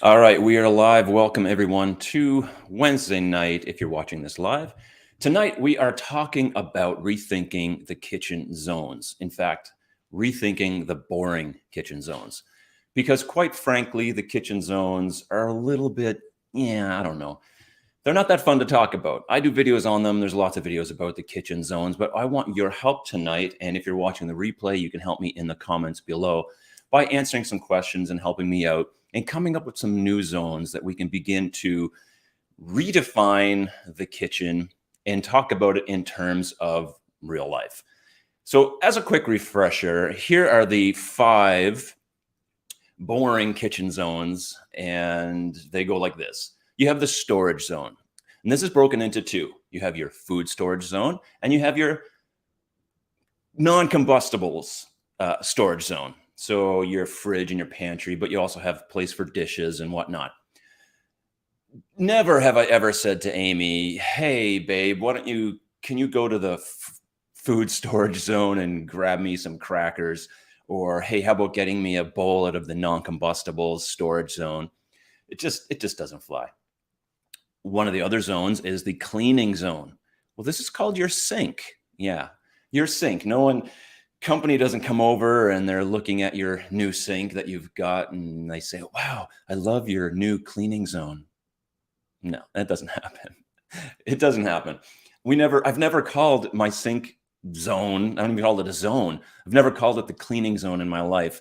All right, we are live. Welcome everyone to Wednesday night if you're watching this live. Tonight we are talking about rethinking the kitchen zones. In fact, rethinking the boring kitchen zones. Because quite frankly, the kitchen zones are a little bit, I don't know. They're not that fun to talk about. I do videos on them. There's lots of videos about the kitchen zones, but I want your help tonight. And if you're watching the replay, you can help me in the comments below by answering some questions and helping me out and coming up with some new zones that we can begin to redefine the kitchen and talk about it in terms of real life. So, as a quick refresher, here are the 5 boring kitchen zones, and they go like this. You have the storage zone, and this is broken into 2. You have your food storage zone, and you have your non-combustibles storage zone. So your fridge and your pantry, but you also have place for dishes and whatnot. Never have I ever said to Amy, "Hey, babe, can you go to the food storage zone and grab me some crackers?" Or, "Hey, how about getting me a bowl out of the non-combustibles storage zone?" It just doesn't fly. One of the other zones is the cleaning zone. Well, this is called your sink. Yeah, your sink. Company doesn't come over and they're looking at your new sink that you've got and they say, "Wow, I love your new cleaning zone." No, that doesn't happen. It doesn't happen. I've never called my sink zone. I don't even call it a zone. I've never called it the cleaning zone in my life,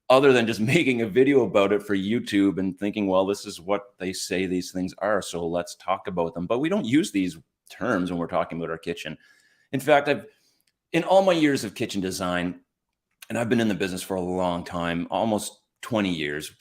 other than just making a video about it for YouTube and thinking, well, this is what they say these things are, so let's talk about them. But we don't use these terms when we're talking about our kitchen. In fact, in all my years of kitchen design, and I've been in the business for a long time, almost 20 years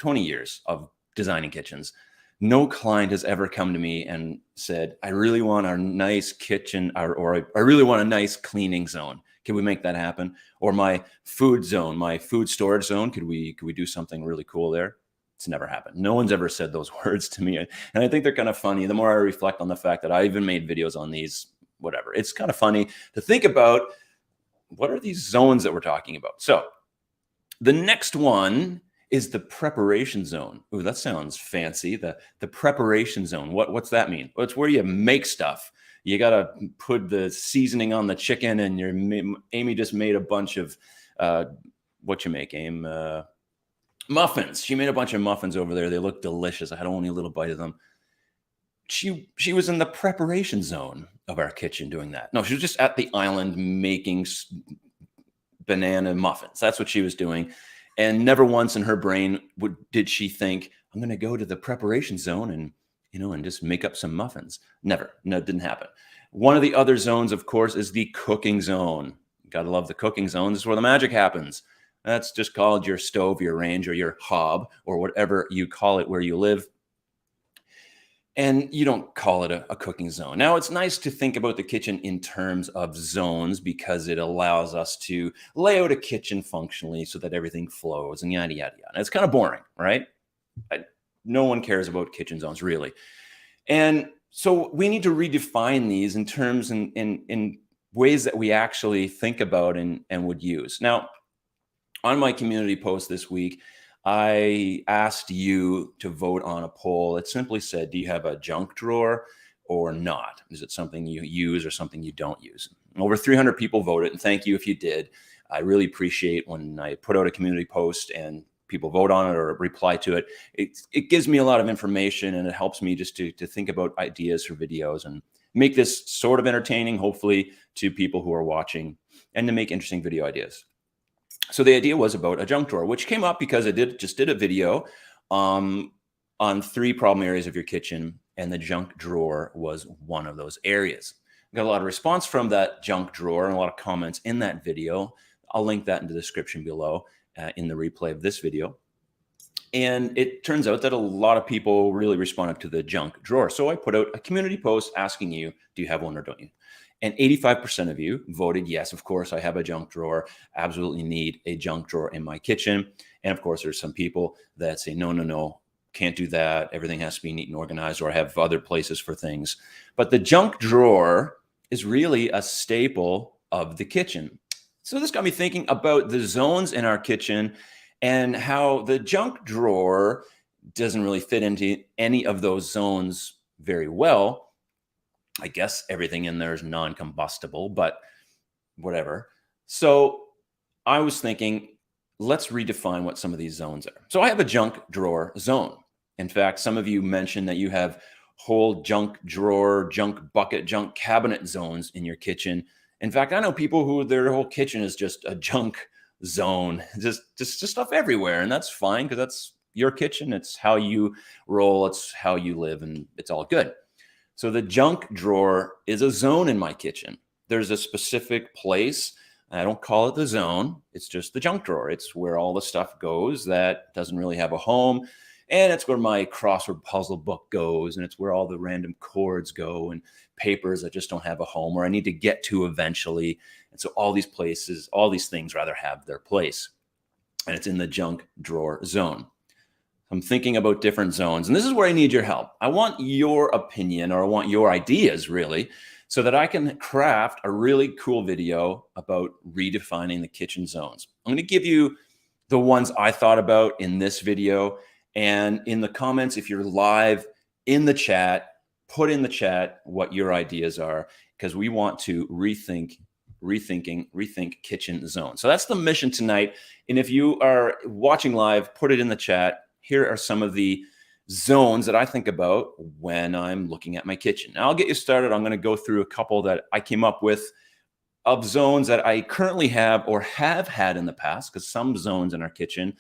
of designing kitchens, no client has ever come to me and said, "I really want a nice kitchen," or "I really want a nice cleaning zone. Can we make that happen?" Or my food zone, my food storage zone, could we do something really cool there? It's never happened. No one's ever said those words to me. And I think they're kind of funny. The more I reflect on the fact that I even made videos on these, whatever, it's kind of funny to think about what are these zones that we're talking about. So the next one is the preparation zone. Ooh, that sounds fancy. The preparation zone. What's that mean? Well, it's where you make stuff. You got to put the seasoning on the chicken, and Amy just made a bunch of what you make, Aim? Muffins. She made a bunch of muffins over there. They look delicious. I had only a little bite of them. She was in the preparation zone of our kitchen doing that. No, she was just at the island making banana muffins. That's what she was doing. And never once in her brain did she think, "I'm going to go to the preparation zone and just make up some muffins." Never. No, it didn't happen. One of the other zones, of course, is the cooking zone. Got to love the cooking zone. This is where the magic happens. That's just called your stove, your range, or your hob, or whatever you call it where you live. And you don't call it a cooking zone. Now, it's nice to think about the kitchen in terms of zones because it allows us to lay out a kitchen functionally so that everything flows and yada, yada, yada. It's kind of boring, right? No one cares about kitchen zones, really. And so we need to redefine these in terms in ways that we actually think about and would use. Now, on my community post this week, I asked you to vote on a poll. It simply said, do you have a junk drawer or not? Is it something you use or something you don't use? Over 300 people voted, and thank you if you did. I really appreciate when I put out a community post and people vote on it or reply to it. It gives me a lot of information, and it helps me just to think about ideas for videos and make this sort of entertaining, hopefully, to people who are watching, and to make interesting video ideas. So the idea was about a junk drawer, which came up because I just did a video on 3 problem areas of your kitchen, and the junk drawer was one of those areas. Got a lot of response from that junk drawer and a lot of comments in that video. I'll link that in the description below in the replay of this video. And it turns out that a lot of people really responded to the junk drawer. So I put out a community post asking you, do you have one or don't you? And 85% of you voted yes, of course, I have a junk drawer. Absolutely need a junk drawer in my kitchen. And of course, there's some people that say, no, can't do that. Everything has to be neat and organized, or I have other places for things. But the junk drawer is really a staple of the kitchen. So this got me thinking about the zones in our kitchen and how the junk drawer doesn't really fit into any of those zones very well. I guess everything in there is non-combustible, but whatever. So I was thinking, let's redefine what some of these zones are. So I have a junk drawer zone. In fact, some of you mentioned that you have whole junk drawer, junk bucket, junk cabinet zones in your kitchen. In fact, I know people who their whole kitchen is just a junk zone, just stuff everywhere, and that's fine because that's your kitchen. It's how you roll. It's how you live, and it's all good. So the junk drawer is a zone in my kitchen. There's a specific place. I don't call it the zone. It's just the junk drawer. It's where all the stuff goes that doesn't really have a home. And it's where my crossword puzzle book goes. And it's where all the random cords go and papers that just don't have a home, where I need to get to eventually. And so all these places, all these things rather, have their place. And it's in the junk drawer zone. I'm thinking about different zones, and this is where I need your help. I want your opinion, or I want your ideas, really, so that I can craft a really cool video about redefining the kitchen zones. I'm going to give you the ones I thought about in this video, and in the comments, if you're live in the chat, put in the chat what your ideas are, because we want to rethink kitchen zones. So that's the mission tonight. And if you are watching live, put it in the chat. Here are some of the zones that I think about when I'm looking at my kitchen. Now, I'll get you started. I'm going to go through a couple that I came up with of zones that I currently have or have had in the past, because some zones in our kitchen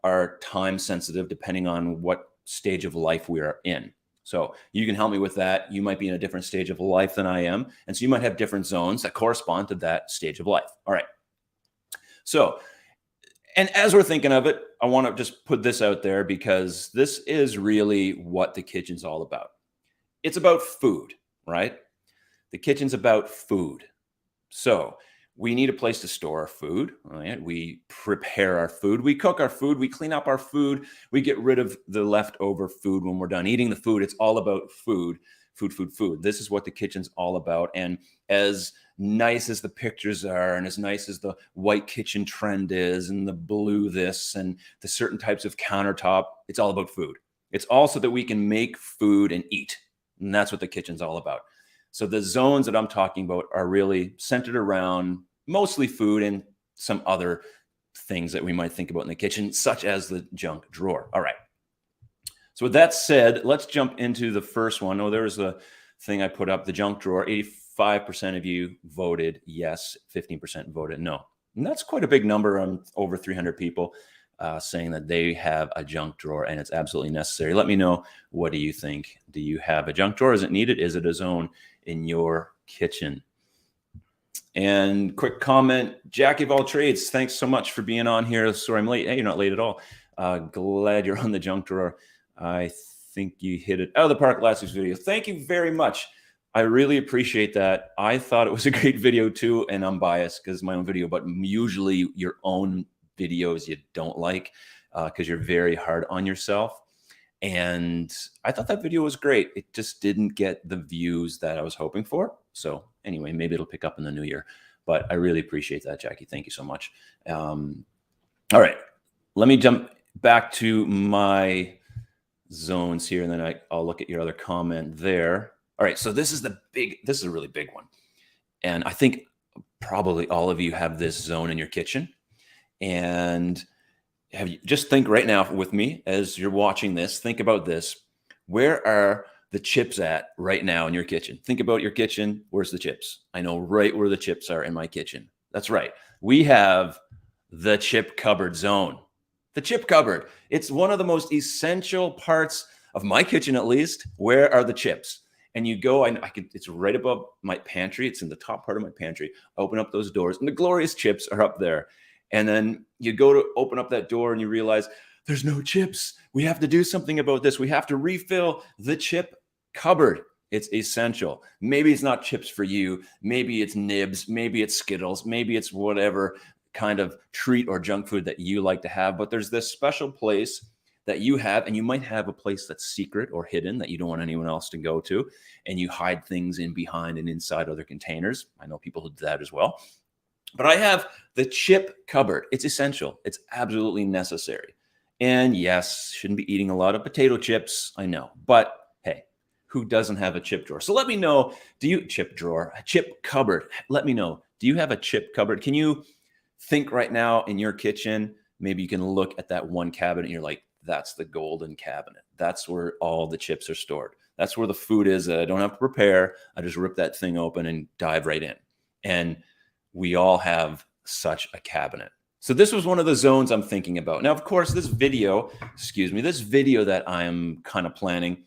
are time sensitive depending on what stage of life we are in. So you can help me with that. You might be in a different stage of life than I am. And so you might have different zones that correspond to that stage of life. All right. So, and as we're thinking of it, I want to just put this out there, because this is really what the kitchen's all about. It's about food, right? The kitchen's about food. So we need a place to store our food, right? We prepare our food, we cook our food, we clean up our food, we get rid of the leftover food when we're done eating the food. It's all about food. This is what the kitchen's all about. And as nice as the pictures are, and as nice as the white kitchen trend is, and the blue this, and the certain types of countertop, it's all about food. It's also that we can make food and eat. And that's what the kitchen's all about. So the zones that I'm talking about are really centered around mostly food and some other things that we might think about in the kitchen, such as the junk drawer. All right. So with that said, let's jump into the first one. Oh, there was a thing I put up, the junk drawer. 85% of you voted yes, 15% voted no. And that's quite a big number on over 300 people saying that they have a junk drawer and it's absolutely necessary. Let me know, what do you think? Do you have a junk drawer? Is it needed? Is it a zone in your kitchen? And quick comment, Jackie of all trades, thanks so much for being on here. Sorry I'm late. Hey, you're not late at all. Glad you're on the junk drawer. I think you hit it out of the park last week's video. Thank you very much. I really appreciate that. I thought it was a great video too, and I'm biased because it's my own video, but usually your own videos you don't like because you're very hard on yourself. And I thought that video was great. It just didn't get the views that I was hoping for. So anyway, maybe it'll pick up in the new year. But I really appreciate that, Jackie. Thank you so much. All right, let me jump back to my zones here, and then I'll look at your other comment there. All right, so this is a really big one. And I think probably all of you have this zone in your kitchen. And just think right now with me as you're watching this, think about this. Where are the chips at right now in your kitchen? Think about your kitchen. Where's the chips? I know right where the chips are in my kitchen. That's right. We have the chip cupboard zone. The chip cupboard. It's one of the most essential parts of my kitchen, at least. Where are the chips? And you go, it's right above my pantry. It's in the top part of my pantry. Open up those doors, and the glorious chips are up there. And then you go to open up that door and you realize there's no chips. We have to do something about this. We have to refill the chip cupboard. It's essential. Maybe it's not chips for you. Maybe it's nibs. Maybe it's Skittles. Maybe it's whatever kind of treat or junk food that you like to have. But there's this special place that you have, and you might have a place that's secret or hidden that you don't want anyone else to go to. And you hide things in behind and inside other containers. I know people who do that as well. But I have the chip cupboard. It's essential. It's absolutely necessary. And yes, shouldn't be eating a lot of potato chips. I know. But hey, who doesn't have a chip drawer? So let me know, do you chip drawer, a chip cupboard? Let me know. Do you have a chip cupboard? Can you think right now in your kitchen? Maybe you can look at that one cabinet and you're like, that's the golden cabinet. That's where all the chips are stored. That's where the food is that I don't have to prepare. I just rip that thing open and dive right in. And we all have such a cabinet. So this was one of the zones I'm thinking about. Now, of course, this video that I am kind of planning,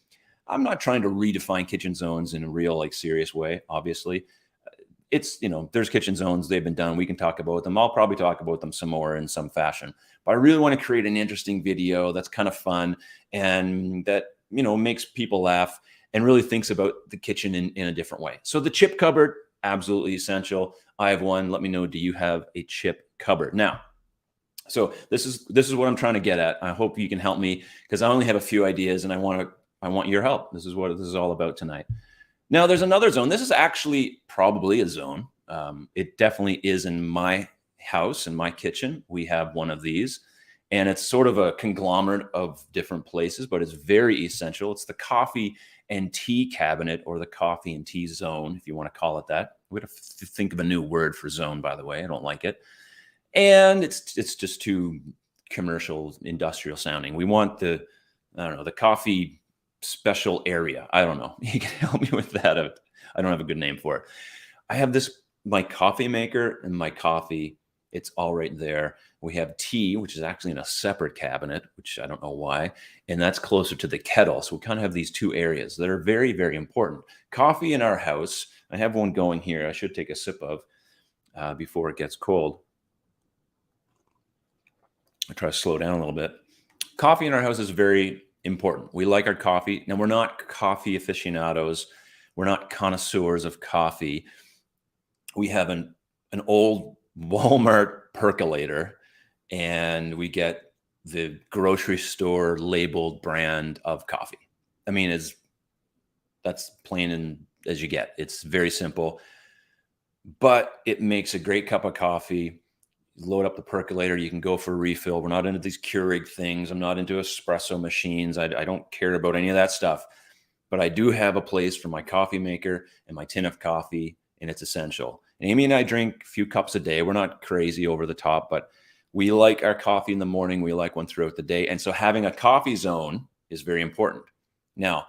I'm not trying to redefine kitchen zones in a real, like, serious way, obviously. It's, there's kitchen zones, they've been done. We can talk about them. I'll probably talk about them some more in some fashion. But I really want to create an interesting video that's kind of fun and that, makes people laugh and really thinks about the kitchen in a different way. So the chip cupboard, absolutely essential. I have one. Let me know, do you have a chip cupboard? Now, so this is what I'm trying to get at. I hope you can help me because I only have a few ideas and I want your help. This is what this is all about tonight. Now, there's another zone. This is actually probably a zone. It definitely is in my house, in my kitchen. We have one of these, and it's sort of a conglomerate of different places, but it's very essential. It's the coffee and tea cabinet, or the coffee and tea zone, if you want to call it that. We have to think of a new word for zone, by the way. I don't like it. And it's just too commercial, industrial sounding. We want the coffee special area. I don't know. You can help me with that. I don't have a good name for it. I have my coffee maker and my coffee. It's all right there. We have tea, which is actually in a separate cabinet, which I don't know why. And that's closer to the kettle. So we kind of have these two areas that are very, very important. Coffee in our house. I have one going here. I should take a sip of before it gets cold. I try to slow down a little bit. Coffee in our house is very important. We like our coffee. Now, we're not coffee aficionados. We're not connoisseurs of coffee. We have an old Walmart percolator, and we get the grocery store labeled brand of coffee. I mean, that's plain as you get. It's very simple, but it makes a great cup of coffee. Load up the percolator, you can go for a refill. We're not into these Keurig things. I'm not into espresso machines. I don't care about any of that stuff. But I do have a place for my coffee maker and my tin of coffee, and it's essential. And Amy and I drink a few cups a day. We're not crazy over the top, but we like our coffee in the morning. We like one throughout the day. And so having a coffee zone is very important. Now,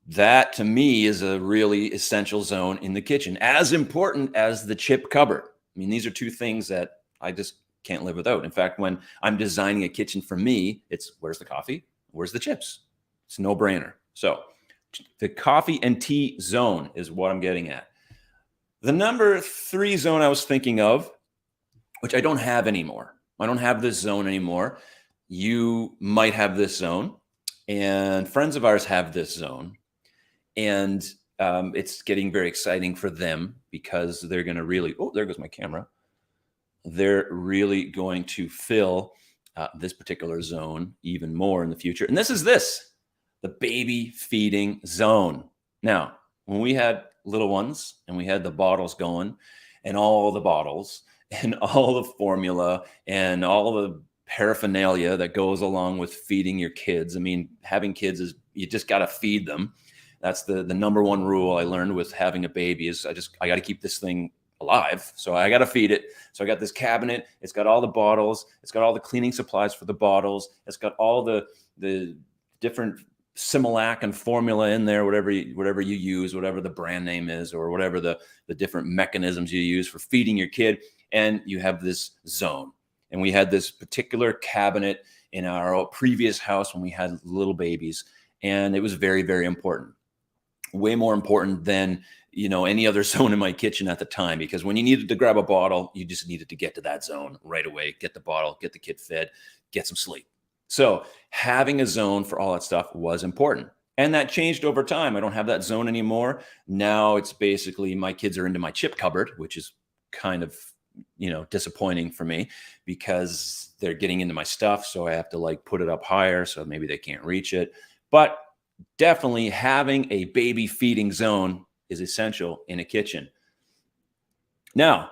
that to me is a really essential zone in the kitchen, as important as the chip cupboard. I mean, these are two things that I just can't live without. In fact, when I'm designing a kitchen for me, it's where's the coffee? Where's the chips? It's a no-brainer. So the coffee and tea zone is what I'm getting at. The number 3 zone I was thinking of, which I don't have anymore. I don't have this zone anymore. You might have this zone, and friends of ours have this zone. And it's getting very exciting for them because they're going to really, there goes my camera. They're really going to fill this particular zone even more in the future. And this is the baby feeding zone. Now, when we had little ones and we had the bottles going and all the bottles and all the formula and all the paraphernalia that goes along with feeding your kids. I mean, having kids is, you just got to feed them. That's the number one rule I learned with having a baby is I got to keep this thing alive. So I got to feed it. So I got this cabinet. It's got all the bottles. It's got all the cleaning supplies for the bottles. It's got all the different Similac and formula in there, whatever you use, whatever the brand name is, or whatever the different mechanisms you use for feeding your kid. And you have this zone. And we had this particular cabinet in our previous house when we had little babies. And it was very, very important. Way more important than, any other zone in my kitchen at the time, because when you needed to grab a bottle, you just needed to get to that zone right away, get the bottle, get the kid fed, get some sleep. So having a zone for all that stuff was important. And that changed over time. I don't have that zone anymore. Now it's basically my kids are into my chip cupboard, which is kind of, disappointing for me because they're getting into my stuff. So I have to put it up higher so maybe they can't reach it. But definitely having a baby feeding zone is essential in a kitchen. Now,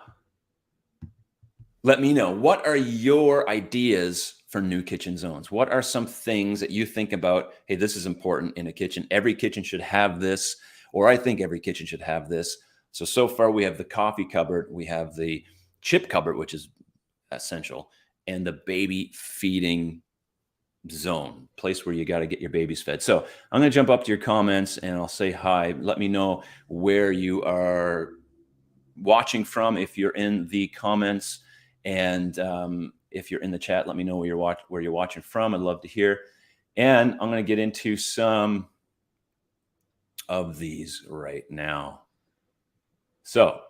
let me know, what are your ideas for new kitchen zones? What are some things that you think about? Hey, this is important in a kitchen. Every kitchen should have this, or I think every kitchen should have this. So far we have the coffee cupboard, we have the chip cupboard, which is essential, and the baby feeding zone, place where you got to get your babies fed. So I'm going to jump up to your comments and I'll say hi. Let me know where you are watching from if you're in the comments, and if you're in the chat, let me know where you're watching from. I'd love to hear. And I'm going to get into some of these right now. So,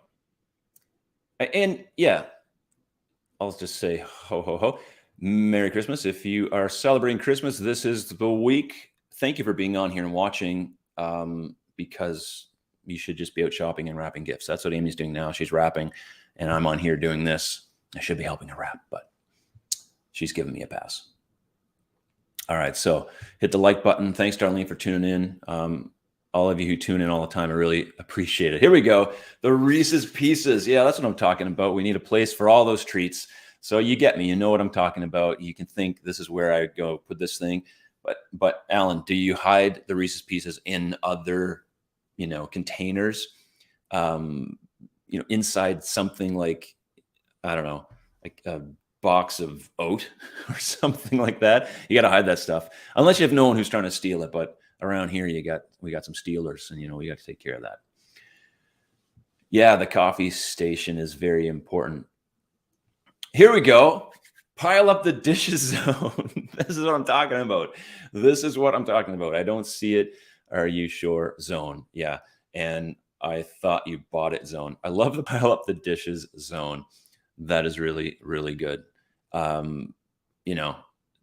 and yeah, I'll just say ho ho ho. Merry Christmas. If you are celebrating Christmas, this is the week. Thank you for being on here and watching, because you should just be out shopping and wrapping gifts. That's what Amy's doing now. She's wrapping, and I'm on here doing this. I should be helping her wrap, but she's giving me a pass. All right, so hit the like button. Thanks, Darlene, for tuning in. All of you who tune in all the time, I really appreciate it. Here we go. The Reese's Pieces. Yeah, that's what I'm talking about. We need a place for all those treats. So you get me. You know what I'm talking about. You can think this is where I go put this thing. But Alan, do you hide the Reese's Pieces in other, containers? Inside something like, I don't know, like a box of oat or something like that. You got to hide that stuff unless you have no one who's trying to steal it. But around here, we got some stealers, and we got to take care of that. Yeah, the coffee station is very important. Here we go. Pile up the dishes zone. This is what I'm talking about. This is what I'm talking about. I don't see it. Are you sure zone? Yeah. And I thought you bought it zone. I love the pile up the dishes zone. That is really, really good.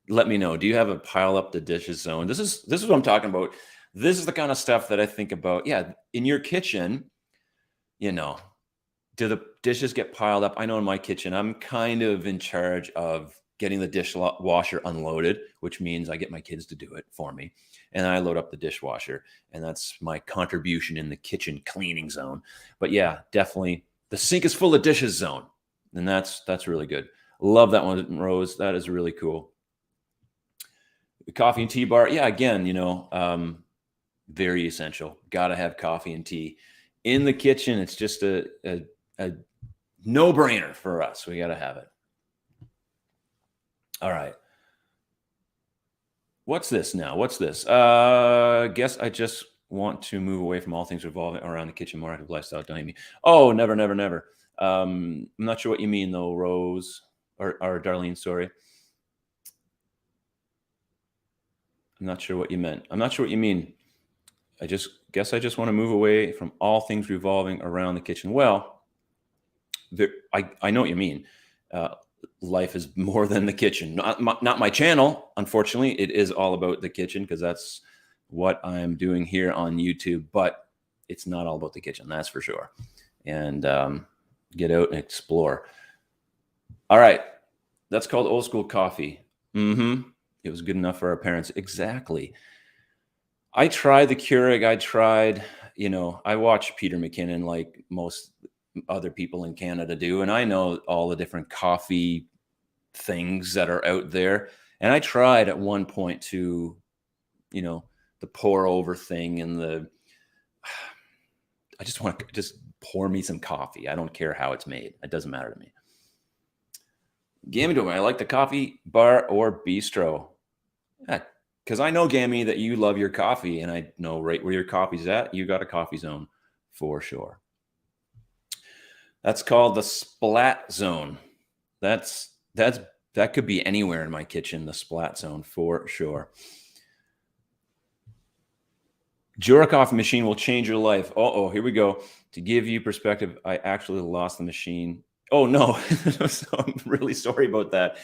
Let me know. Do you have a pile up the dishes zone? This is what I'm talking about. This is the kind of stuff that I think about. Yeah. In your kitchen, do the dishes get piled up? I know in my kitchen, I'm kind of in charge of getting the dishwasher unloaded, which means I get my kids to do it for me. And I load up the dishwasher, and that's my contribution in the kitchen cleaning zone. But yeah, definitely the sink is full of dishes zone. And that's really good. Love that one, Rose. That is really cool. The coffee and tea bar. Yeah, again, very essential. Got to have coffee and tea in the kitchen. It's just a no-brainer for us. We got to have it. All right. What's this now? What's this? Guess I just want to move away from all things revolving around the kitchen, more active lifestyle. Don't hate me. Oh, never, never, never. I'm not sure what you mean though, Rose or Darlene. Sorry. I'm not sure what you meant. I'm not sure what you mean. I just want to move away from all things revolving around the kitchen. Well, I know what you mean. Life is more than the kitchen. Not my channel, unfortunately. It is all about the kitchen because that's what I'm doing here on YouTube. But it's not all about the kitchen, that's for sure. And get out and explore. All right, that's called old school coffee. It was good enough for our parents. Exactly. I tried the Keurig. I watch Peter McKinnon like most other people in Canada do. And I know all the different coffee things that are out there. And I tried at one point to, the pour over thing and I just want to just pour me some coffee. I don't care how it's made. It doesn't matter to me. Gammy, do I like the coffee bar or bistro? Yeah, because I know, Gammy, that you love your coffee, and I know right where your coffee's at. You got a coffee zone for sure. That's called the splat zone. That could be anywhere in my kitchen, the splat zone for sure. Jura coffee machine will change your life. Oh, here we go. To give you perspective, I actually lost the machine. Oh, no. So I'm really sorry about that.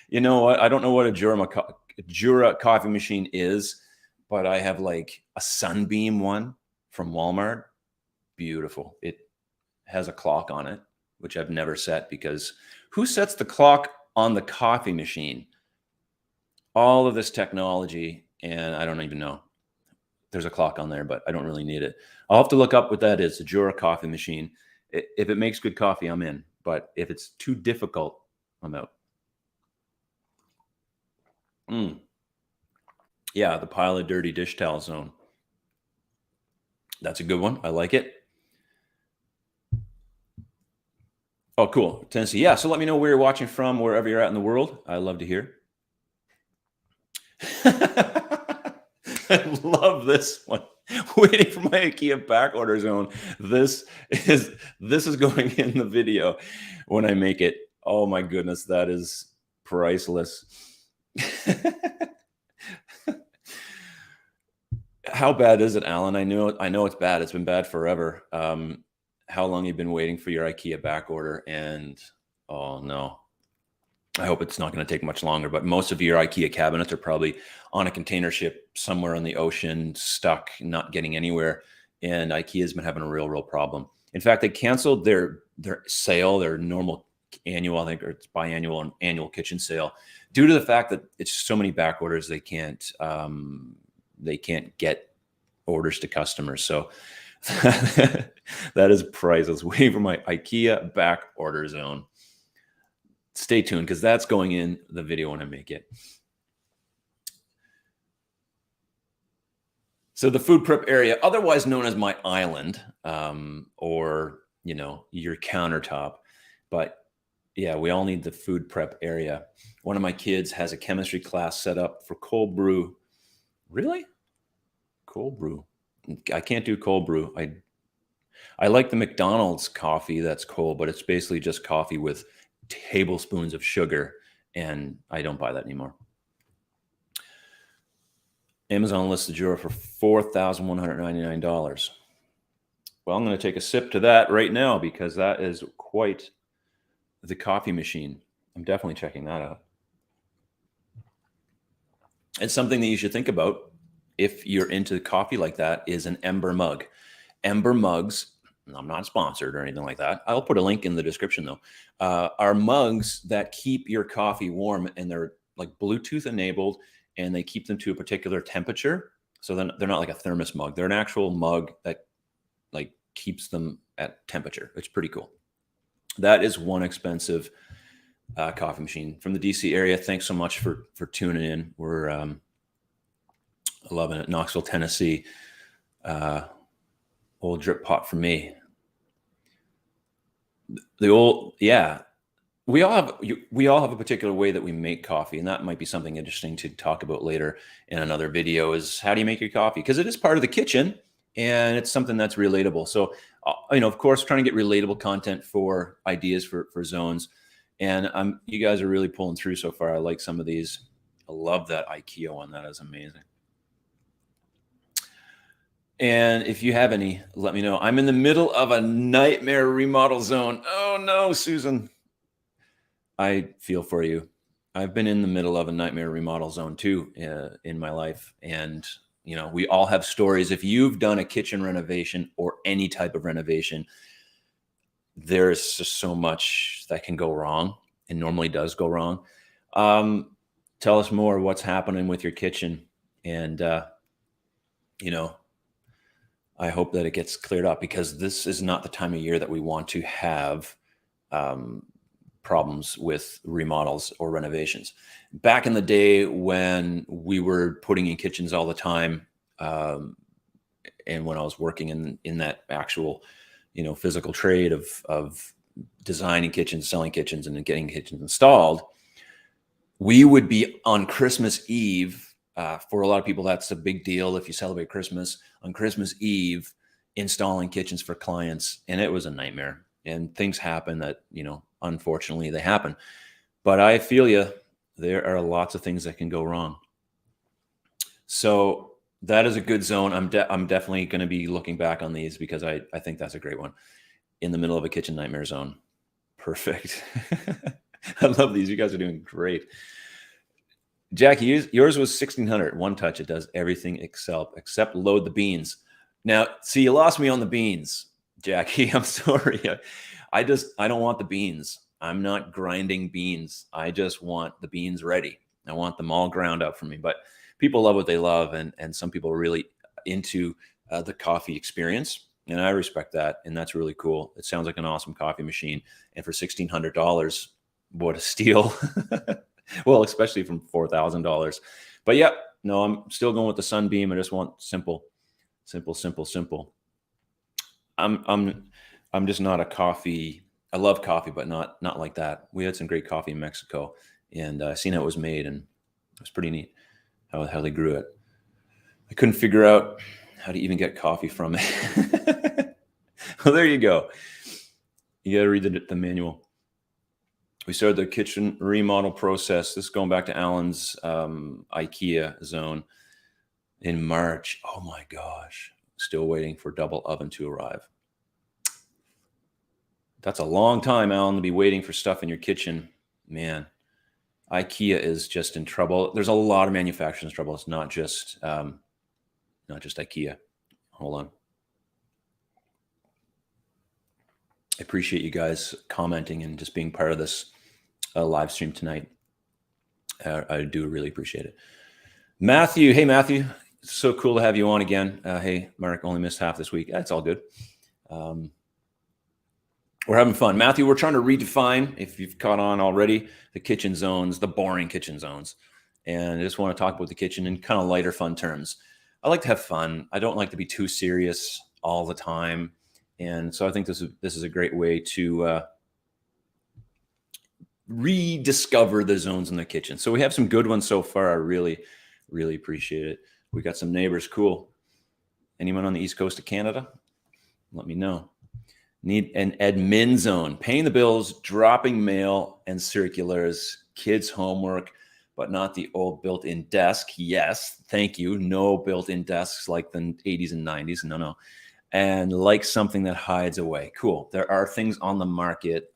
You know what? I don't know what a Jura coffee machine is, but I have like a Sunbeam one from Walmart. Beautiful. It has a clock on it, which I've never set because who sets the clock on the coffee machine? All of this technology, and I don't even know. There's a clock on there, but I don't really need it. I'll have to look up what that is, a Jura coffee machine. If it makes good coffee, I'm in. But if it's too difficult, I'm out. Mm. Yeah, the pile of dirty dish towel zone. That's a good one. I like it. Oh, cool. Tennessee. Yeah. So let me know where you're watching from, wherever you're at in the world. I love to hear. I love this one. Waiting for my IKEA back order zone. This this is going in the video when I make it. Oh my goodness, that is priceless. How bad is it, Alan? I know it's bad. It's been bad forever. How long you've been waiting for your IKEA back order? And oh no, I hope it's not going to take much longer. But most of your IKEA cabinets are probably on a container ship somewhere in the ocean, stuck, not getting anywhere. And IKEA's been having a real problem. In fact, they canceled their sale, their normal annual, I think, or it's biannual and annual kitchen sale, due to the fact that it's so many back orders. They can't get orders to customers. So that is priceless. Waiting for my IKEA back order zone. Stay tuned because that's going in the video when I make it. So the food prep area, otherwise known as my island, or your countertop, but yeah, we all need the food prep area. One of my kids has a chemistry class set up for cold brew. Really? Cold brew. I can't do cold brew. I like the McDonald's coffee that's cold, but it's basically just coffee with tablespoons of sugar, and I don't buy that anymore. Amazon lists the drawer for $4,199. Well, I'm going to take a sip to that right now because that is quite the coffee machine. I'm definitely checking that out. And something that you should think about if you're into coffee like that is an Ember mug. Ember mugs, I'm not sponsored or anything like that. I'll put a link in the description though, are mugs that keep your coffee warm, and they're like Bluetooth enabled, and they keep them to a particular temperature. So then they're not like a thermos mug. They're an actual mug that like keeps them at temperature. It's pretty cool. That is one expensive coffee machine from the DC area. Thanks so much for tuning in. We're loving it. Knoxville, Tennessee. Old drip pot for me. The old, yeah. We all have a particular way that we make coffee, and that might be something interesting to talk about later in another video. Is how do you make your coffee? Because it is part of the kitchen, and it's something that's relatable. So, of course, trying to get relatable content for ideas for zones, and you guys are really pulling through so far. I like some of these. I love that IKEA one. That is amazing. And if you have any, let me know. I'm in the middle of a nightmare remodel zone. Oh no, Susan. I feel for you. I've been in the middle of a nightmare remodel zone too in my life. And, we all have stories. If you've done a kitchen renovation or any type of renovation, there's just so much that can go wrong and normally does go wrong. Tell us more what's happening with your kitchen. And, I hope that it gets cleared up, because this is not the time of year that we want to have problems with remodels or renovations. Back in the day when we were putting in kitchens all the time, and when I was working in that actual, physical trade of designing kitchens, selling kitchens, and then getting kitchens installed, we would be on Christmas Eve. For a lot of people, that's a big deal if you celebrate Christmas. On Christmas Eve, installing kitchens for clients, and it was a nightmare. And things happen that, unfortunately they happen. But I feel you. There are lots of things that can go wrong. So that is a good zone. I'm definitely going to be looking back on these because I think that's a great one. In the middle of a kitchen nightmare zone. Perfect. I love these. You guys are doing great. Jackie, yours was 1600. One touch. It does everything except load the beans. Now, see, you lost me on the beans, Jackie. I'm sorry. I don't want the beans. I'm not grinding beans. I just want the beans ready. I want them all ground up for me. But people love what they love, and some people are really into the coffee experience, and I respect that, and that's really cool. It sounds like an awesome coffee machine, and for $1,600, what a steal. Well, especially from $4,000. But yeah, no, I'm still going with the Sunbeam. I just want simple, simple, simple, simple. I'm just not a coffee. I love coffee, but not like that. We had some great coffee in Mexico, and I seen how it was made, and it was pretty neat how they grew it. I couldn't figure out how to even get coffee from it. Well, there you go. You got to read the manual. We started the kitchen remodel process. This is going back to Alan's IKEA zone in March. Oh my gosh. Still waiting for double oven to arrive. That's a long time, Alan, to be waiting for stuff in your kitchen. Man, IKEA is just in trouble. There's a lot of manufacturers in trouble. It's not just IKEA. Hold on. I appreciate you guys commenting and just being part of this live stream tonight. I do really appreciate it. Matthew, hey Matthew, it's so cool to have you on again. Hey, Mark, only missed half this week. That's all good. We're having fun. Matthew, we're trying to redefine, if you've caught on already, the kitchen zones, the boring kitchen zones. And I just want to talk about the kitchen in kind of lighter, fun terms. I like to have fun. I don't like to be too serious all the time. And so I think this is a great way to rediscover the zones in the kitchen. So we have some good ones so far. I really, really appreciate it. We got some neighbors. Cool. Anyone on the East Coast of Canada? Let me know. Need an admin zone. Paying the bills, dropping mail and circulars, kids' homework, but not the old built-in desk. Yes, thank you. No built-in desks like the 80s and 90s. No. And like something that hides away. Cool. There are things on the market.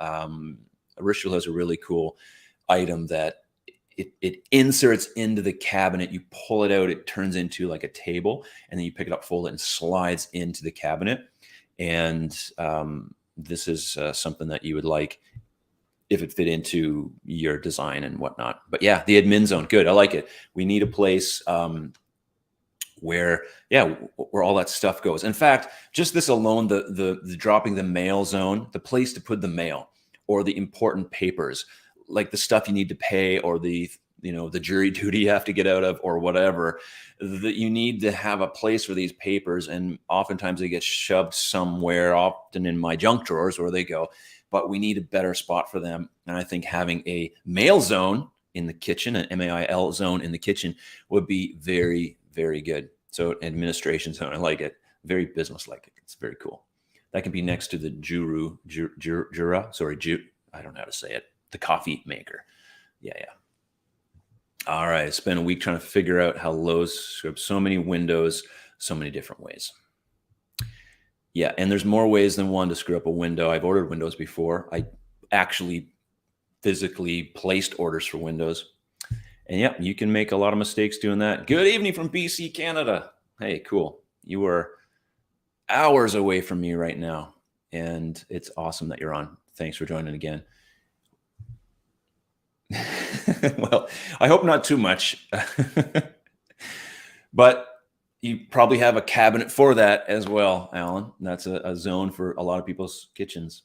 Ritual has a really cool item that it inserts into the cabinet. You pull it out, it turns into like a table, and then you pick it up, fold it, and slides into the cabinet. And this is something that you would like if it fit into your design and whatnot. But yeah, the admin zone, good. I like it. We need a place where all that stuff goes. In fact, just this alone, the dropping the mail zone, the place to put the mail or the important papers, like the stuff you need to pay or the jury duty you have to get out of or whatever, that you need to have a place for these papers. And oftentimes they get shoved somewhere, often in my junk drawers where they go, but we need a better spot for them. And I think having a mail zone in the kitchen, an MAIL zone in the kitchen would be very, very good. So administration zone, I like it. Very business-like. It's very cool. That can be next to the I don't know how to say it. The coffee maker. Yeah. All right. I spent a week trying to figure out how Lowe's scrub so many windows, so many different ways. Yeah. And there's more ways than one to screw up a window. I've ordered windows before. I actually physically placed orders for windows. And yeah, you can make a lot of mistakes doing that. Good evening from BC, Canada. Hey, cool. You are hours away from me right now. And it's awesome that you're on. Thanks for joining again. Well, I hope not too much. But you probably have a cabinet for that as well, Alan. That's a zone for a lot of people's kitchens.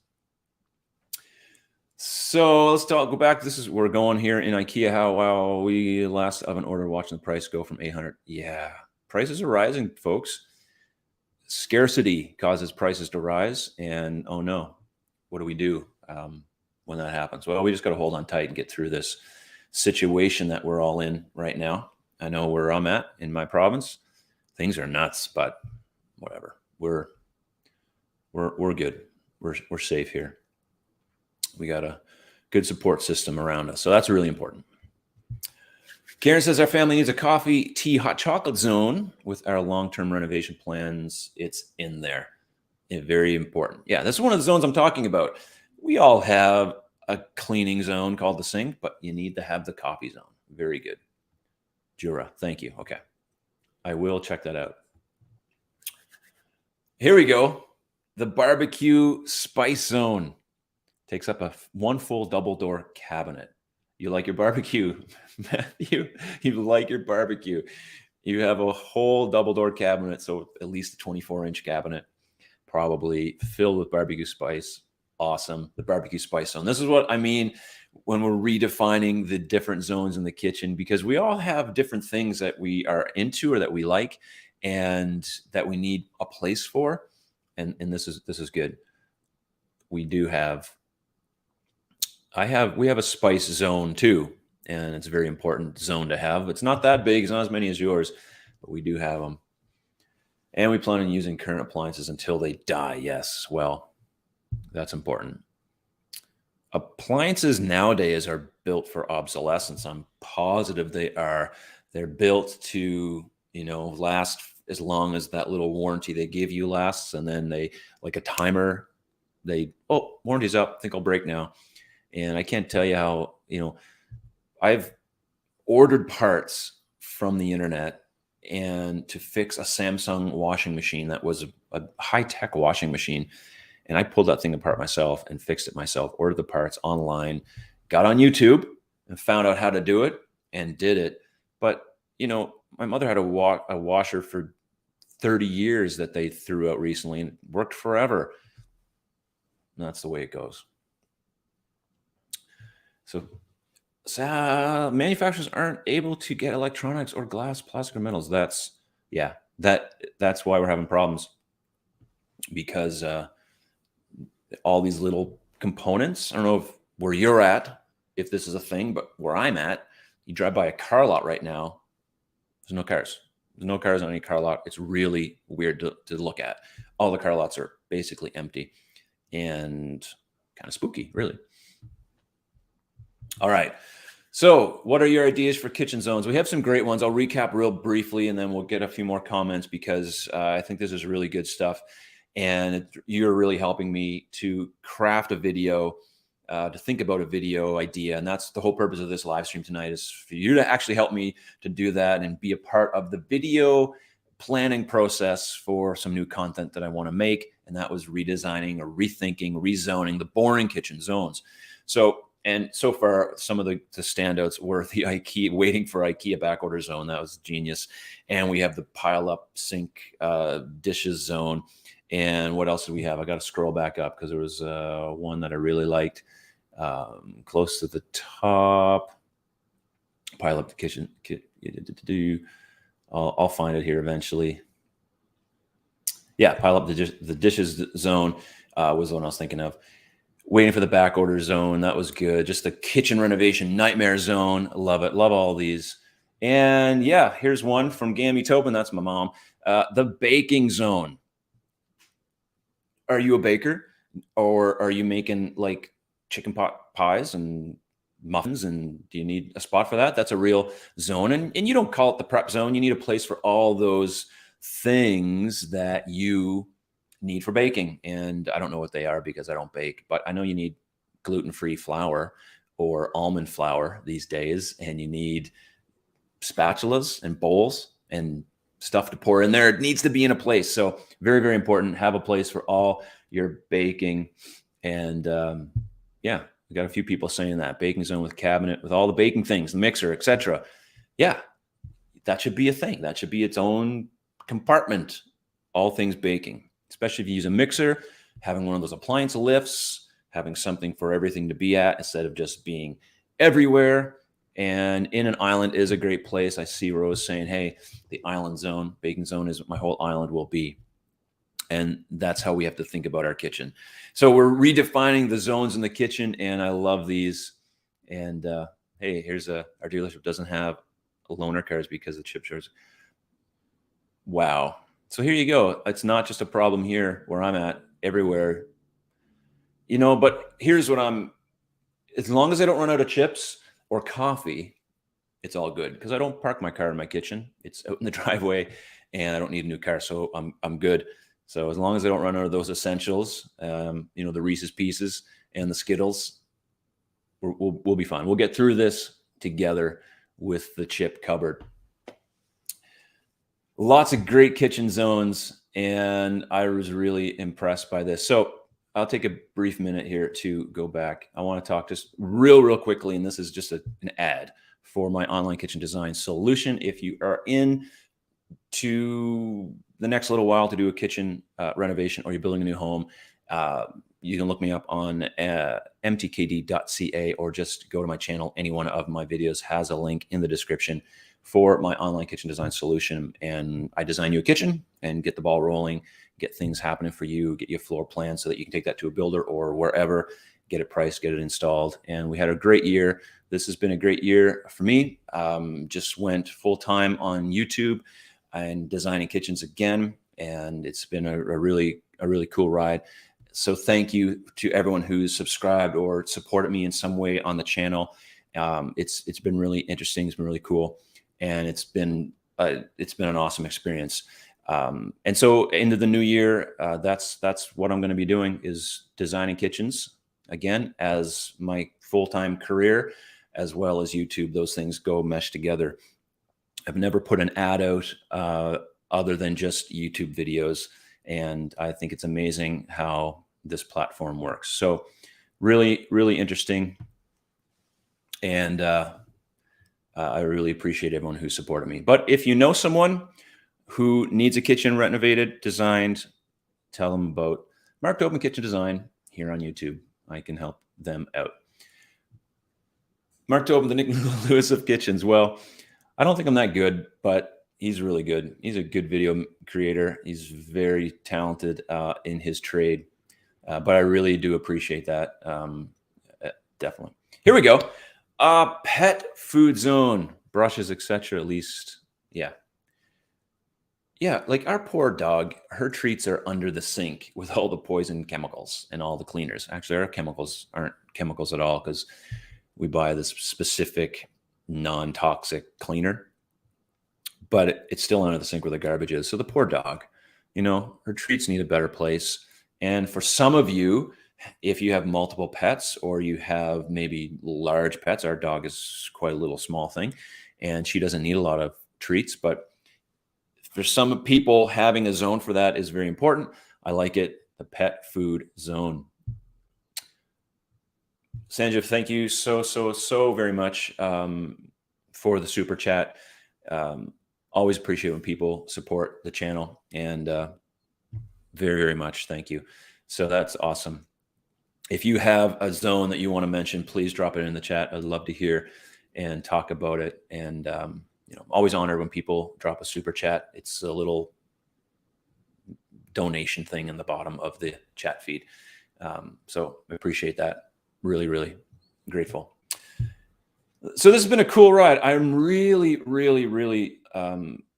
So let's go back. We're going here in IKEA. How we last oven order, watching the price go from 800. Yeah, prices are rising, folks. Scarcity causes prices to rise, and oh no, what do we do when that happens? Well, we just got to hold on tight and get through this situation that we're all in right now. I know where I'm at in my province. Things are nuts, but whatever. We're good. We're safe here. We got a good support system around us. So that's really important. Karen says our family needs a coffee, tea, hot chocolate zone with our long-term renovation plans. It's in there. Very important. Yeah, this is one of the zones I'm talking about. We all have a cleaning zone called the sink, but you need to have the coffee zone. Very good. Jura, thank you. Okay. I will check that out. Here we go. The barbecue spice zone takes up one full double door cabinet. You like your barbecue, Matthew? You like your barbecue. You have a whole double door cabinet, so at least a 24-inch cabinet, probably filled with barbecue spice. Awesome. The barbecue spice zone. This is what I mean when we're redefining the different zones in the kitchen, because we all have different things that we are into or that we like and that we need a place for. And this is good. We do have we have a spice zone too, and it's a very important zone to have. It's not that big, it's not as many as yours, but we do have them. And we plan on using current appliances until they die. Yes, well, that's important. Appliances nowadays are built for obsolescence. I'm positive they are. They're built to, last as long as that little warranty they give you lasts, and then they, like a timer, warranty's up, I think I'll break now. And I can't tell you how, I've ordered parts from the internet and to fix a Samsung washing machine that was a high-tech washing machine. And I pulled that thing apart myself and fixed it myself, ordered the parts online, got on YouTube and found out how to do it and did it. But, my mother had a washer for 30 years that they threw out recently and it worked forever. And that's the way it goes. So manufacturers aren't able to get electronics or glass, plastic, or metals. That's why we're having problems, because all these little components. I don't know where you're at, if this is a thing, but where I'm at, you drive by a car lot right now, there's no cars. There's no cars on any car lot. It's really weird to look at. All the car lots are basically empty and kind of spooky, really. All right. So what are your ideas for kitchen zones? We have some great ones. I'll recap real briefly, and then we'll get a few more comments, because I think this is really good stuff. And you're really helping me to craft a video, to think about a video idea. And that's the whole purpose of this live stream tonight, is for you to actually help me to do that and be a part of the video planning process for some new content that I want to make. And that was redesigning or rethinking, rezoning the boring kitchen zones. So far, some of the standouts were the IKEA, waiting for IKEA backorder zone. That was genius. And we have the pile up sink dishes zone. And what else do we have? I got to scroll back up because there was one that I really liked, close to the top. Pile up the kitchen. I'll find it here eventually. Yeah, pile up the dishes zone was the one I was thinking of. Waiting for the back order zone. That was good. Just the kitchen renovation nightmare zone. Love it. Love all these. And yeah, here's one from Gammy Tobin. That's my mom. The baking zone. Are you a baker, or are you making like chicken pot pies and muffins, and do you need a spot for that? That's a real zone. And you don't call it the prep zone. You need a place for all those things that you need for baking. And I don't know what they are because I don't bake, but I know you need gluten-free flour or almond flour these days, and you need spatulas and bowls and stuff to pour in there. It needs to be in a place. So very, very important. Have a place for all your baking. And yeah, we got a few people saying that baking zone with cabinet, with all the baking things, the mixer, etc. Yeah, that should be a thing. That should be its own compartment. All things baking, especially if you use a mixer, having one of those appliance lifts, having something for everything to be at instead of just being everywhere. And in an island is a great place. I see Rose saying, hey, the island zone, baking zone is what my whole island will be. And that's how we have to think about our kitchen. So we're redefining the zones in the kitchen, and I love these. And hey, here's our dealership doesn't have loaner cars because the chip shortage. Wow. So here you go. It's not just a problem here where I'm at, everywhere. But here's what as long as I don't run out of chips or coffee, it's all good, because I don't park my car in my kitchen. It's out in the driveway, and I don't need a new car, so I'm good. So as long as I don't run out of those essentials, the Reese's Pieces and the Skittles, we'll be fine. We'll get through this together with the chip cupboard. Lots of great kitchen zones, and I was really impressed by this. So I'll take a brief minute here to go back. I want to talk just real quickly, and this is just an ad for my online kitchen design solution. If you are in to the next little while to do a kitchen renovation, or you're building a new home, you can look me up on mtkd.ca, or just go to my channel. Any one of my videos has a link in the description for my online kitchen design solution. And I design you a kitchen and get the ball rolling, get things happening for you, get you a floor plan so that you can take that to a builder or wherever, get it priced, get it installed. And we had a great year. This has been a great year for me. Just went full time on YouTube and designing kitchens again. And it's been a really cool ride. So thank you to everyone who's subscribed or supported me in some way on the channel. It's been really interesting. It's been really cool. And it's been an awesome experience. And so into the new year, that's what I'm going to be doing, is designing kitchens again as my full-time career, as well as YouTube. Those things go mesh together. I've never put an ad out other than just YouTube videos. And I think it's amazing how this platform works. So really, really interesting. And I really appreciate everyone who supported me. But if you know someone who needs a kitchen renovated, designed, tell them about Mark Tobin Kitchen Design here on YouTube. I can help them out. Mark Tobin, the Nick Lewis of kitchens. Well, I don't think I'm that good, but he's really good. He's a good video creator. He's very talented in his trade. But I really do appreciate that. Definitely. Here we go. Pet food zone, brushes, etc. At least, yeah. Yeah, like our poor dog, her treats are under the sink with all the poison chemicals and all the cleaners. Actually, our chemicals aren't chemicals at all, because we buy this specific non-toxic cleaner, but it's still under the sink where the garbage is. So the poor dog, her treats need a better place. And for some of you, if you have multiple pets, or you have maybe large pets, our dog is quite a little small thing, and she doesn't need a lot of treats. But for some people, having a zone for that is very important. I like it, the pet food zone. Sanjeev, thank you so very much for the super chat. Always appreciate when people support the channel, and very much thank you. So that's awesome. If you have a zone that you want to mention, please drop it in the chat. I'd love to hear and talk about it. And always honored when people drop a super chat. It's a little donation thing in the bottom of the chat feed. So I appreciate that. Really, really grateful. So this has been a cool ride. I'm really, really, really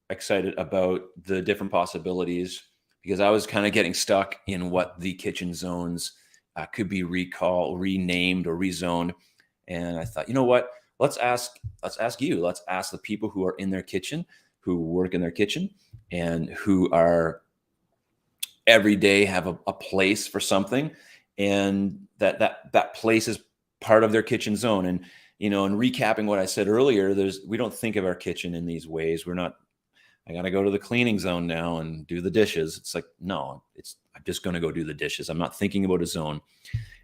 excited about the different possibilities, because I was kind of getting stuck in what the kitchen zones could be renamed or rezoned. And I thought, you know what? Let's ask you. Let's ask the people who are in their kitchen, who work in their kitchen, and who are every day have a place for something, and that place is part of their kitchen zone. And and recapping what I said earlier, we don't think of our kitchen in these ways. We're not, I got to go to the cleaning zone now and do the dishes. It's like, no, I'm just going to go do the dishes. I'm not thinking about a zone.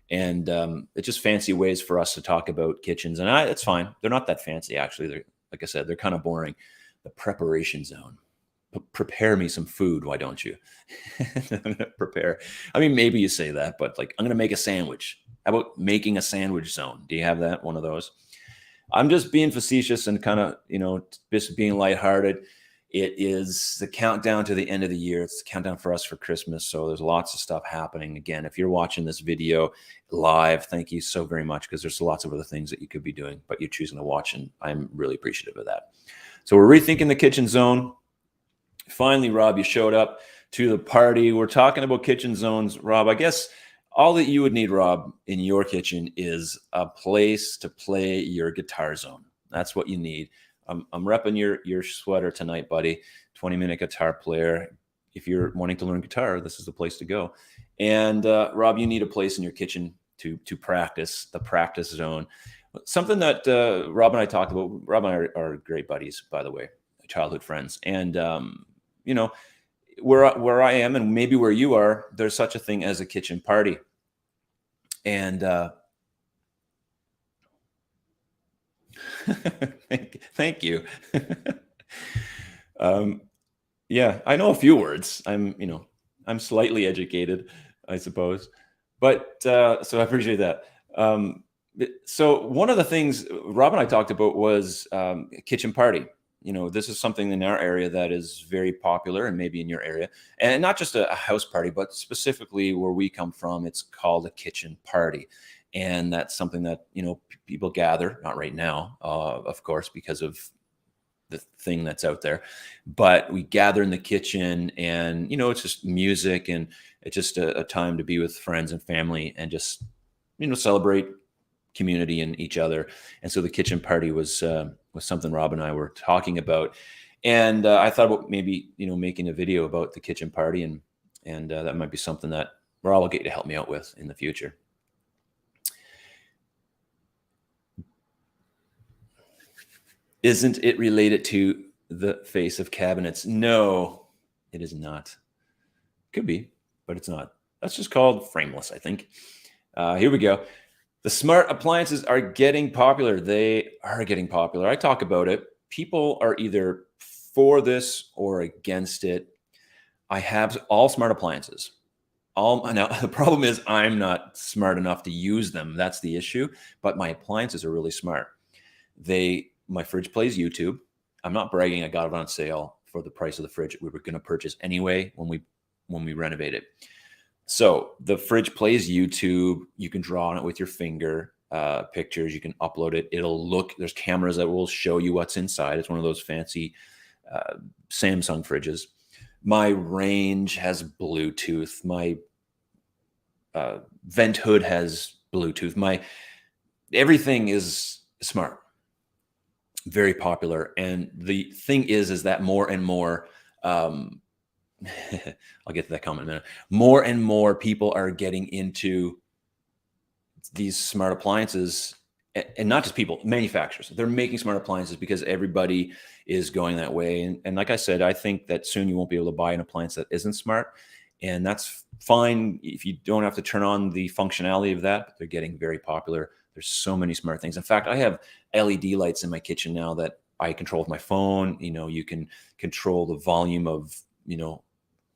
And it's just fancy ways for us to talk about kitchens. And it's fine. They're not that fancy, actually. They're, like I said, they're kind of boring. The preparation zone. Prepare me some food. Why don't you? Prepare. I mean, maybe you say that, but like, I'm going to make a sandwich. How about making a sandwich zone? Do you have that? One of those? I'm just being facetious and kind of, just being lighthearted. It is the countdown to the end of the year. It's the countdown for us for Christmas. So there's lots of stuff happening. Again, if you're watching this video live, thank you so very much, because there's lots of other things that you could be doing, but you're choosing to watch, and I'm really appreciative of that. So we're rethinking the kitchen zone. Finally, Rob, you showed up to the party. We're talking about kitchen zones. Rob, I guess all that you would need, Rob, in your kitchen is a place to play your guitar zone. That's what you need. I'm repping your sweater tonight, buddy. 20-minute guitar player. If you're wanting to learn guitar, this is the place to go. And Rob, you need a place in your kitchen to practice, the practice zone. Something that Rob and I talked about. Rob and I are great buddies, by the way, childhood friends. And where I am, and maybe where you are, there's such a thing as a kitchen party. And thank you. Yeah, I know a few words. I'm slightly educated, I suppose. But so I appreciate that. So one of the things Rob and I talked about was a kitchen party. This is something in our area that is very popular, and maybe in your area, and not just a house party, but specifically where we come from, it's called a kitchen party. And that's something that, people gather, not right now, of course, because of the thing that's out there, but we gather in the kitchen, and, it's just music, and it's just a time to be with friends and family, and just, celebrate community and each other. And so the kitchen party was something Rob and I were talking about, and I thought about maybe making a video about the kitchen party, and that might be something that Rob will get you to help me out with in the future. Isn't it related to the face of cabinets? No, it is not. Could be, but it's not. That's just called frameless, I think. Here we go. The smart appliances are getting popular. They are getting popular. I talk about it. People are either for this or against it. I have all smart appliances. Now, the problem is I'm not smart enough to use them. That's the issue. But my appliances are really smart. My fridge plays YouTube. I'm not bragging. I got it on sale for the price of the fridge we were going to purchase anyway when we renovate it. So the fridge plays YouTube. You can draw on it with your finger, pictures. You can upload it. There's cameras that will show you what's inside. It's one of those fancy Samsung fridges. My range has Bluetooth. My vent hood has Bluetooth. Everything is smart. Very popular. And the thing is that more and more, I'll get to that comment in a minute. More and more people are getting into these smart appliances, and not just people, manufacturers. They're making smart appliances because everybody is going that way. And like I said, I think that soon you won't be able to buy an appliance that isn't smart. And that's fine if you don't have to turn on the functionality of that, but they're getting very popular. There's so many smart things. In fact, I have LED lights in my kitchen now that I control with my phone. You can control the volume of,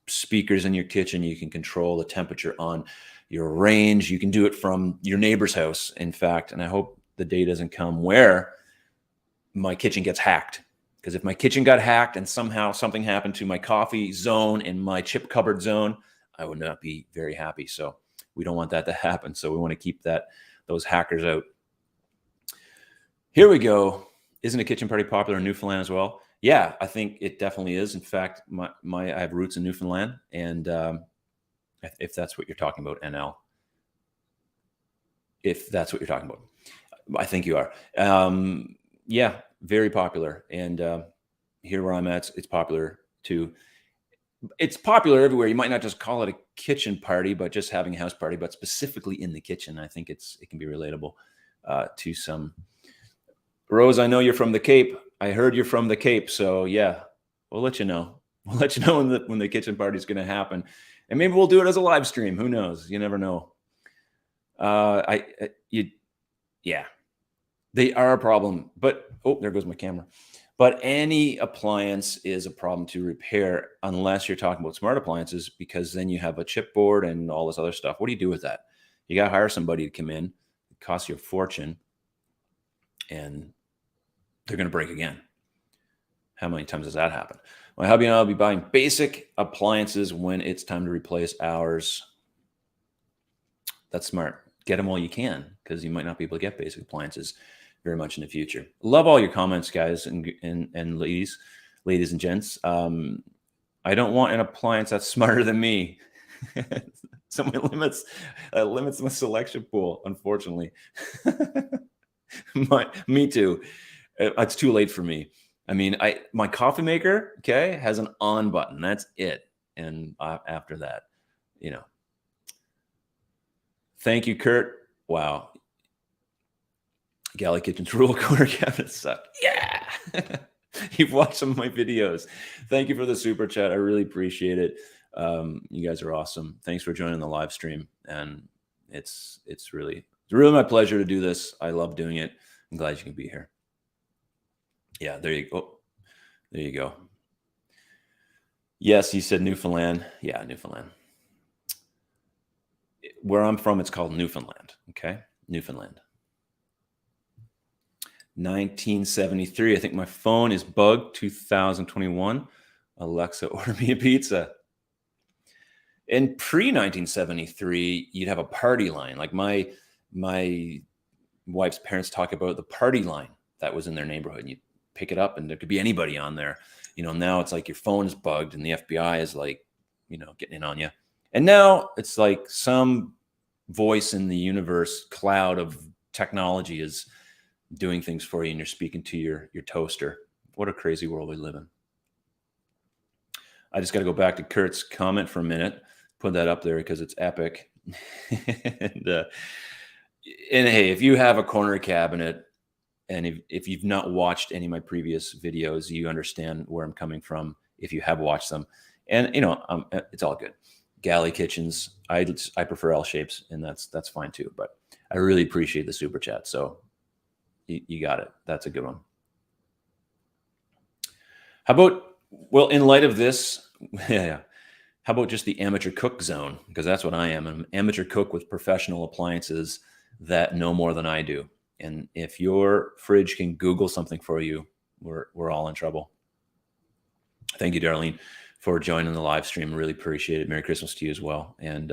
speakers in your kitchen. You can control the temperature on your range. You can do it from your neighbor's house, in fact. And I hope the day doesn't come where my kitchen gets hacked. Because if my kitchen got hacked and somehow something happened to my coffee zone and my chip cupboard zone, I would not be very happy. So we don't want that to happen. So we want to keep those hackers out. Here we go. Isn't a kitchen party popular in Newfoundland as well? Yeah, I think it definitely is. In fact, I have roots in Newfoundland, and if that's what you're talking about, NL, if that's what you're talking about, I think you are. Yeah, very popular. And here where I'm at, it's popular too. It's popular everywhere. You might not just call it a kitchen party, but just having a house party, but specifically in the kitchen. I think it can be relatable to some. Rose, I know you're from the Cape. I heard you're from the Cape. So yeah, we'll let you know. We'll let you know when the kitchen party is going to happen. And maybe we'll do it as a live stream. Who knows? You never know. Yeah, they are a problem. But, oh, there goes my camera. But any appliance is a problem to repair unless you're talking about smart appliances, because then you have a chipboard and all this other stuff. What do you do with that? You got to hire somebody to come in. It costs you a fortune. And they're going to break again. How many times does that happen? My hubby and I will be buying basic appliances when it's time to replace ours. That's smart. Get them while you can, because you might not be able to get basic appliances very much in the future. Love all your comments, guys and ladies and gents. I don't want an appliance that's smarter than me. So it limits my selection pool, unfortunately. Me too. It's too late for me. I mean, my coffee maker, okay, has an on button. That's it. And after that, Thank you, Kurt. Wow. Galley Kitchen's rule corner cabinets suck. Yeah. You've watched some of my videos. Thank you for the super chat. I really appreciate it. You guys are awesome. Thanks for joining the live stream. And it's really my pleasure to do this. I love doing it. I'm glad you can be here. Yeah, there you go. There you go. Yes, you said Newfoundland. Yeah, Newfoundland. Where I'm from, it's called Newfoundland. Okay, Newfoundland. 1973. I think my phone is bugged. 2021. Alexa, order me a pizza. In pre-1973, you'd have a party line. Like my wife's parents talk about the party line that was in their neighborhood. And you pick it up and there could be anybody on there. Now it's like your phone is bugged and the FBI is like, getting in on you. And now it's like some voice in the universe cloud of technology is doing things for you and you're speaking to your toaster. What a crazy world we live in. I just got to go back to Kurt's comment for a minute, put that up there because it's epic. and hey, if you have a corner cabinet and if you've not watched any of my previous videos, you understand where I'm coming from if you have watched them. And, it's all good. Galley kitchens, I prefer L shapes, and that's fine too. But I really appreciate the super chat. So you got it. That's a good one. How about, well, in light of this, yeah. How about just the amateur cook zone? Because that's what I am. I'm an amateur cook with professional appliances that know more than I do. And if your fridge can Google something for you, we're all in trouble. Thank you, Darlene, for joining the live stream. Really appreciate it. Merry Christmas to you as well. And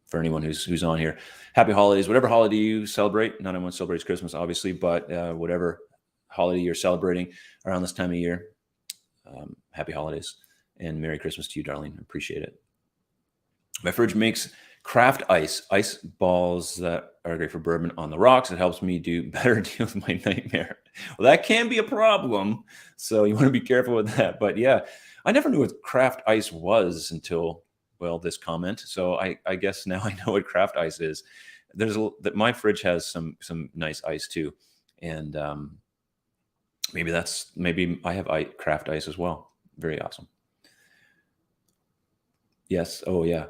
for anyone who's on here, happy holidays. Whatever holiday you celebrate. Not everyone celebrates Christmas, obviously, but whatever holiday you're celebrating around this time of year, happy holidays and Merry Christmas to you, Darlene. Appreciate it. My fridge makes craft ice balls that are great for bourbon on the rocks. It helps me do better deal with my nightmare. Well, that can be a problem, so you want to be careful with that. But yeah, I never knew what craft ice was until, well, this comment. So I guess now I know what craft ice is. My fridge has some nice ice too, and maybe I have craft ice as well. Very awesome. Yes. Oh yeah.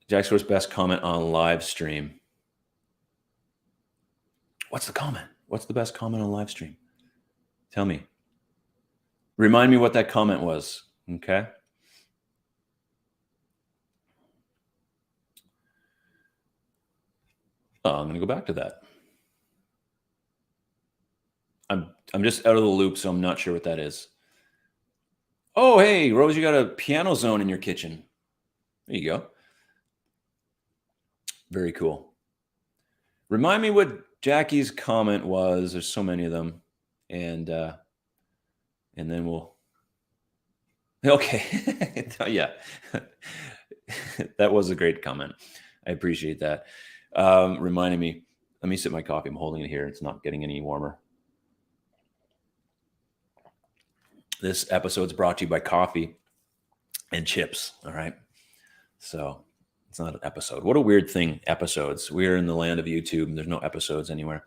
Jack Score's best comment on live stream. What's the comment? What's the best comment on live stream? Tell me. Remind me what that comment was. Okay. I'm going to go back to that. I'm just out of the loop, so I'm not sure what that is. Oh, hey, Rose, you got a piano zone in your kitchen. There you go. Very cool. Remind me what Jackie's comment was. There's so many of them. And then we'll... Okay. Yeah. That was a great comment. I appreciate that. Reminding me, let me sip my coffee. I'm holding it here. It's not getting any warmer. This episode's brought to you by coffee and chips. All right. So it's not an episode. What a weird thing, episodes. We're in the land of YouTube and there's no episodes anywhere.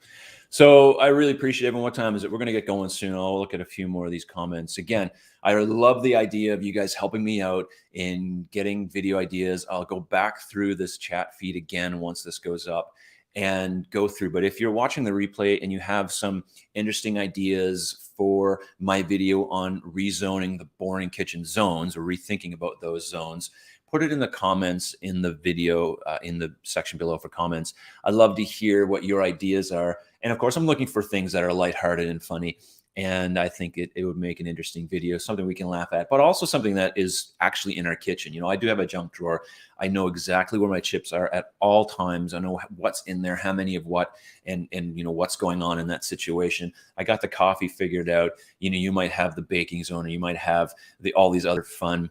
So I really appreciate everyone. What time is it? We're going to get going soon. I'll look at a few more of these comments. Again, I love the idea of you guys helping me out in getting video ideas. I'll go back through this chat feed again once this goes up and go through. But if you're watching the replay and you have some interesting ideas for my video on rezoning the boring kitchen zones or rethinking about those zones, put it in the comments in the video, in the section below for comments. I'd love to hear what your ideas are. And of course, I'm looking for things that are lighthearted and funny. And I think it would make an interesting video, something we can laugh at, but also something that is actually in our kitchen. I do have a junk drawer. I know exactly where my chips are at all times. I know what's in there, how many of what, and what's going on in that situation. I got the coffee figured out. You might have the baking zone, or you might have all these other fun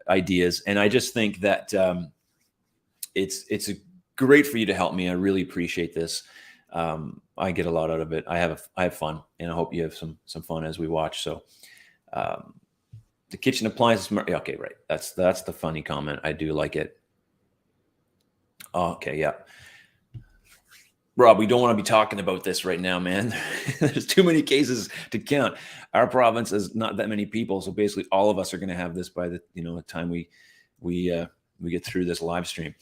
ideas. And I just think that it's great for you to help me. I really appreciate this. I get a lot out of it. I have fun, and I hope you have some fun as we watch. So the kitchen appliances. Okay, right. That's the funny comment. I do like it. Okay, yeah. Rob, we don't want to be talking about this right now, man. There's too many cases to count. Our province is not that many people, so basically all of us are going to have this by the time we get through this live stream.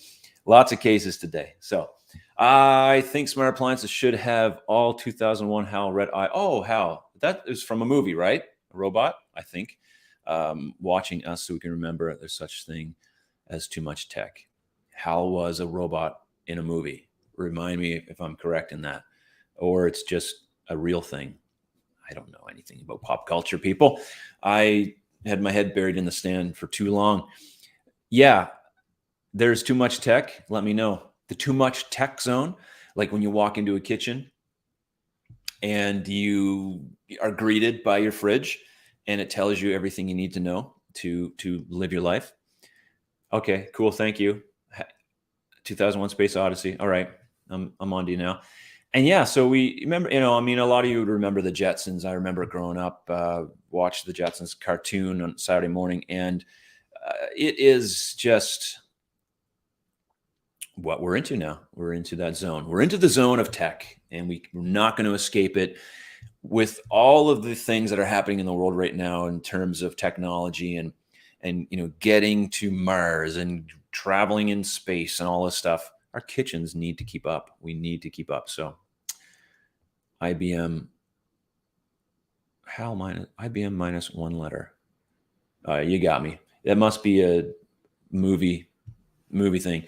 Lots of cases today. So I think smart appliances should have all 2001 Hal Red Eye. Oh, Hal, that is from a movie, right? A robot, I think. Watching us so we can remember there's such thing as too much tech. Hal was a robot in a movie. Remind me if I'm correct in that, or it's just a real thing. I don't know anything about pop culture, people. I had my head buried in the sand for too long. Yeah, there's too much tech. Let me know. The too much tech zone, like when you walk into a kitchen and you are greeted by your fridge and it tells you everything you need to know to live your life. Okay, cool. Thank you. 2001 Space Odyssey. All right. I'm on to you now. And yeah, so we remember, a lot of you would remember the Jetsons. I remember growing up, watched the Jetsons cartoon on Saturday morning, and it is just what we're into now. We're into that zone. We're into the zone of tech, and we're not going to escape it. With all of the things that are happening in the world right now in terms of technology and getting to Mars and traveling in space and all this stuff, our kitchens need to keep up. We need to keep up. So IBM minus one letter. You got me. That must be a movie thing.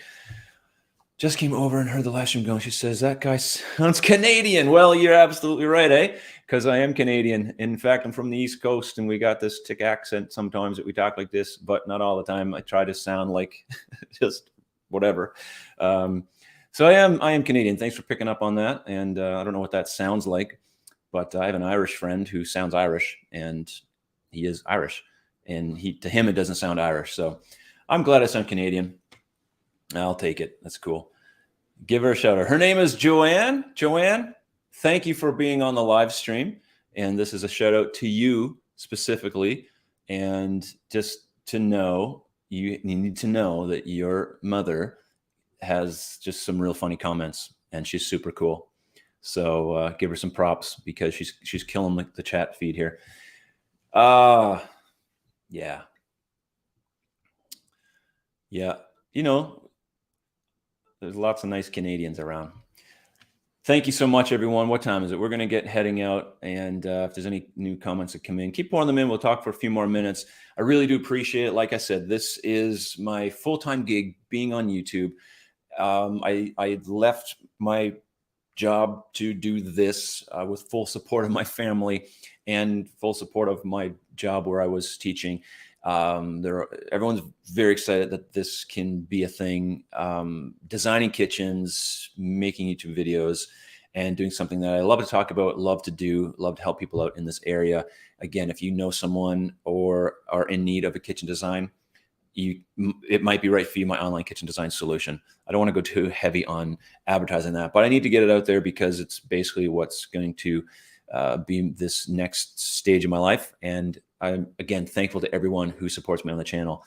Just came over and heard the last room going. She says, that guy sounds Canadian. Well, you're absolutely right, eh? Because I am Canadian. In fact, I'm from the East Coast, and we got this thick accent sometimes that we talk like this, but not all the time. I try to sound like just whatever. So I am Canadian. Thanks for picking up on that. And I don't know what that sounds like, but I have an Irish friend who sounds Irish, and he is Irish. And to him, it doesn't sound Irish. So I'm glad I sound Canadian. I'll take it. That's cool. Give her a shout out. Her name is Joanne. Joanne, thank you for being on the live stream. And this is a shout out to you specifically. And just to know, you need to know that your mother has just some real funny comments, and she's super cool. So give her some props, because she's killing the chat feed here. Yeah. There's lots of nice Canadians around. Thank you so much, everyone. What time is it? We're going to get heading out. And if there's any new comments that come in, keep pouring them in. We'll talk for a few more minutes. I really do appreciate it. Like I said, this is my full-time gig, being on YouTube. I left my job to do this with full support of my family and full support of my job where I was teaching. Everyone's very excited that this can be a thing. Designing kitchens, making YouTube videos, and doing something that I love to talk about, love to do, love to help people out in this area. Again, if you know someone or are in need of a kitchen design, it might be right for you, my online kitchen design solution. I don't want to go too heavy on advertising that, but I need to get it out there because it's basically what's going to be this next stage of my life. And I'm, again, thankful to everyone who supports me on the channel,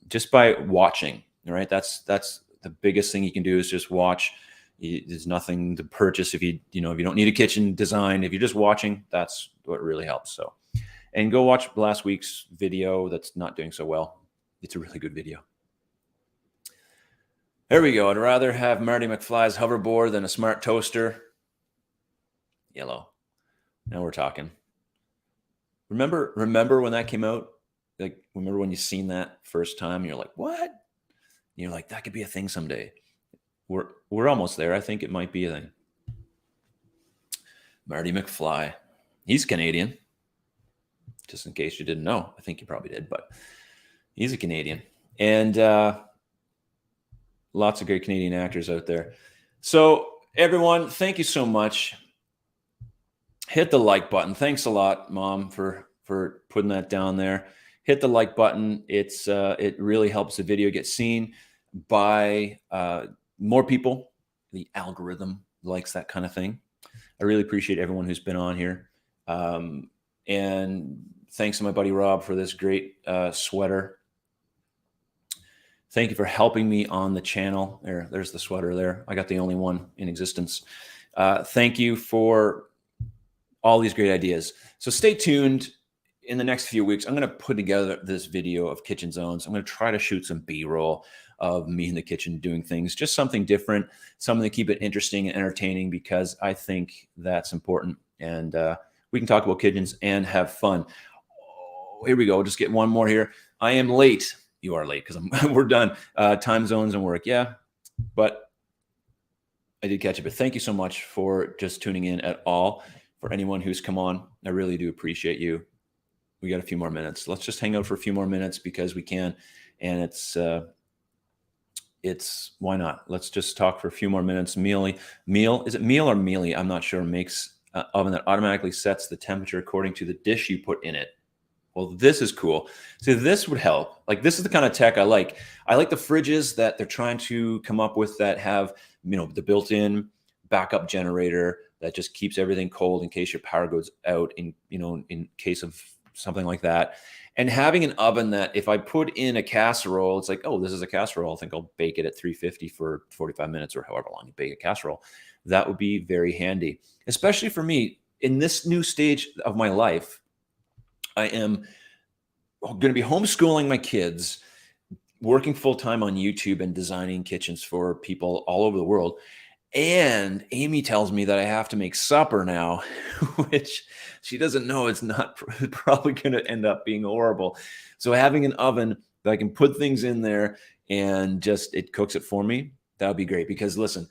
just by watching. All right, that's the biggest thing you can do, is just watch. There's nothing to purchase if you don't need a kitchen design. If you're just watching, that's what really helps. So, and go watch last week's video that's not doing so well. It's a really good video. There we go. I'd rather have Marty McFly's hoverboard than a smart toaster. Yellow. Now we're talking. Remember when that came out? Like, remember when you seen that first time? You're like, what? And you're like, that could be a thing someday. We're almost there. I think it might be a thing. Marty McFly. He's Canadian. Just in case you didn't know. I think you probably did, but he's a Canadian. And lots of great Canadian actors out there. So everyone, thank you so much. Hit the like button. Thanks a lot, Mom, for putting that down there. Hit the like button. It really helps the video get seen by more people. The algorithm likes that kind of thing. I really appreciate everyone who's been on here. And thanks to my buddy Rob for this great sweater. Thank you for helping me on the channel. There's the sweater there. I got the only one in existence. Thank you for all these great ideas. So stay tuned. In the next few weeks, I'm going to put together this video of kitchen zones. I'm going to try to shoot some B-roll of me in the kitchen doing things, just something different, something to keep it interesting and entertaining, because I think that's important. And we can talk about kitchens and have fun. Oh, here we go. Just get one more here. I am late. You are late because we're done. Time zones and work. Yeah, but I did catch it. But thank you so much for just tuning in at all. For anyone who's come on, I really do appreciate you. We got a few more minutes. Let's just hang out for a few more minutes because we can. And it's why not? Let's just talk for a few more minutes. Meal, is it meal or mealy? I'm not sure. Makes an oven that automatically sets the temperature according to the dish you put in it. Well, this is cool. So this would help. Like, this is the kind of tech I like. I like the fridges that they're trying to come up with that have, the built-in backup generator that just keeps everything cold in case your power goes out in case of something like that. And having an oven that if I put in a casserole, it's like, oh, this is a casserole. I think I'll bake it at 350 for 45 minutes or however long you bake a casserole. That would be very handy, especially for me in this new stage of my life. I am going to be homeschooling my kids, working full-time on YouTube and designing kitchens for people all over the world. And Amy tells me that I have to make supper now, which she doesn't know it's not probably going to end up being horrible. So having an oven that I can put things in there and just it cooks it for me, that would be great. Because listen,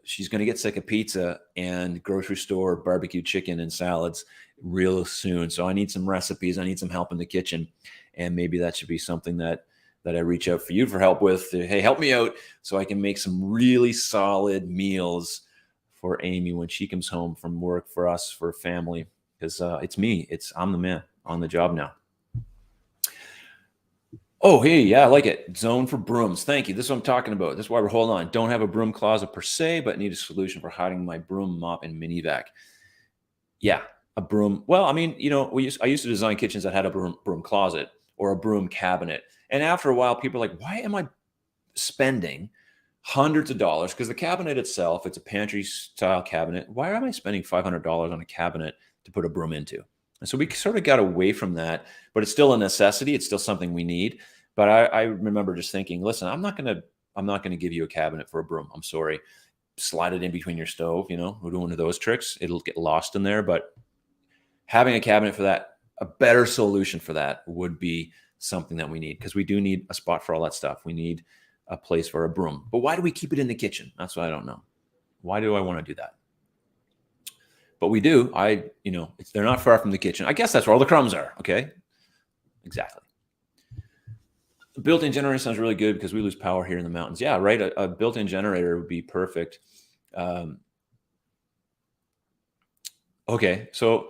she's going to get sick of pizza and grocery store barbecue chicken and salads real soon. So I need some recipes. I need some help in the kitchen. And maybe that should be something that I reach out for you for help with. Hey, help me out so I can make some really solid meals for Amy when she comes home from work, for us, for family. Because it's me. I'm the man on the job now. Oh, hey, yeah, I like it. Zone for brooms. Thank you. This is what I'm talking about. This is why we're holding on. Don't have a broom closet per se, but need a solution for hiding my broom, mop, and mini vac. Yeah, a broom. Well, I mean, I used to design kitchens that had a broom closet or a broom cabinet. And after a while, people are like, why am I spending hundreds of dollars? Because the cabinet itself, it's a pantry style cabinet. Why am I spending $500 on a cabinet to put a broom into? And so we sort of got away from that, but it's still a necessity. It's still something we need. But I remember just thinking, listen, I'm not gonna give you a cabinet for a broom. I'm sorry. Slide it in between your stove. We're doing one of those tricks. It'll get lost in there. But having a cabinet for that, a better solution for that would be something that we need, because we do need a spot for all that stuff. We need a place for a broom. But why do we keep it in the kitchen? That's what I don't know. Why do I want to do that? But we do. They're not far from the kitchen. I guess that's where all the crumbs are. Okay. Exactly. The built-in generator sounds really good because we lose power here in the mountains. Yeah, right. A built-in generator would be perfect. Okay. So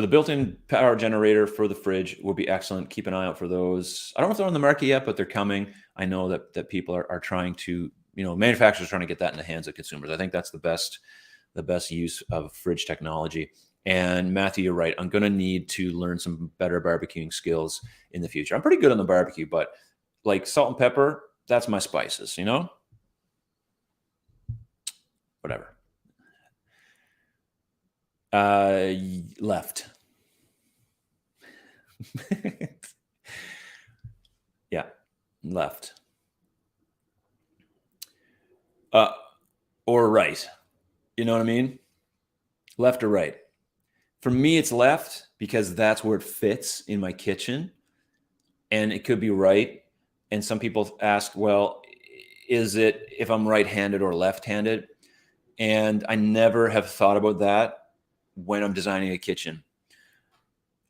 the built-in power generator for the fridge would be excellent. Keep an eye out for those. I don't know if they're on the market yet, but they're coming. I know that people are trying to, manufacturers are trying to get that in the hands of consumers. I think that's the best use of fridge technology. And Matthew, you're right. I'm going to need to learn some better barbecuing skills in the future. I'm pretty good on the barbecue, but like salt and pepper, that's my spices, Whatever. Left. Yeah, left. Or right. You know what I mean? Left or right. For me, it's left because that's where it fits in my kitchen. And it could be right. And some people ask, well, is it if I'm right-handed or left-handed? And I never have thought about that when I'm designing a kitchen.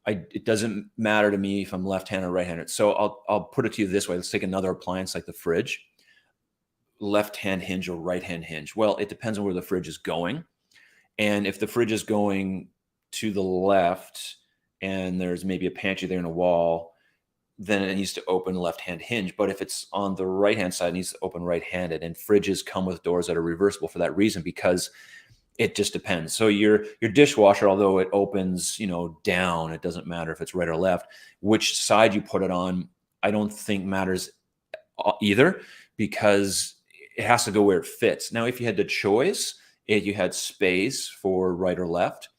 It doesn't matter to me if I'm left-handed or right-handed. So I'll put it to you this way. Let's take another appliance like the fridge. Left-hand hinge or right-hand hinge. Well, it depends on where the fridge is going. And if the fridge is going to the left and there's maybe a pantry there in a wall, then it needs to open left-hand hinge. But if it's on the right-hand side, it needs to open right-handed. And fridges come with doors that are reversible for that reason, because it just depends. So your dishwasher, although it opens, down, it doesn't matter if it's right or left. Which side you put it on, I don't think matters either, because it has to go where it fits. Now, if you had the choice, if you had space for right or left,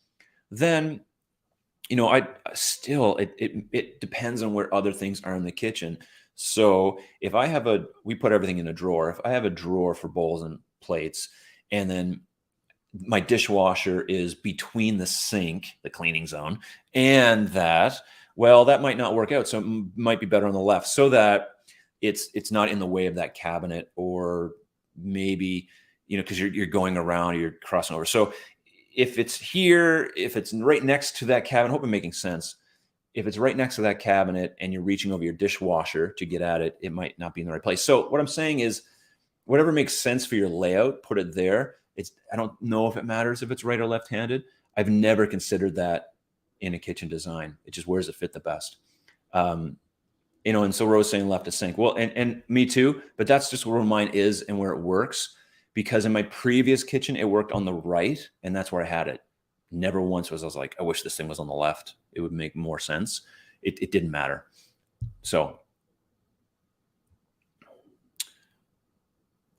then it depends on where other things are in the kitchen. So if I have we put everything in a drawer. If I have a drawer for bowls and plates, and then my dishwasher is between the sink, the cleaning zone, and that might not work out. So it might be better on the left, so that it's not in the way of that cabinet, or maybe, because you're going around, you're crossing over. So if it's here, if it's right next to that cabinet, I hope I'm making sense. If it's right next to that cabinet and you're reaching over your dishwasher to get at it, it might not be in the right place. So what I'm saying is, whatever makes sense for your layout, put it there. I don't know if it matters if it's right or left-handed. I've never considered that in a kitchen design. It just, where does it fit the best? And so Rose saying left to sink. Well, and me too, but that's just where mine is and where it works. Because in my previous kitchen, it worked on the right, and that's where I had it. Never once was I was like, I wish this thing was on the left. It would make more sense. It didn't matter. So,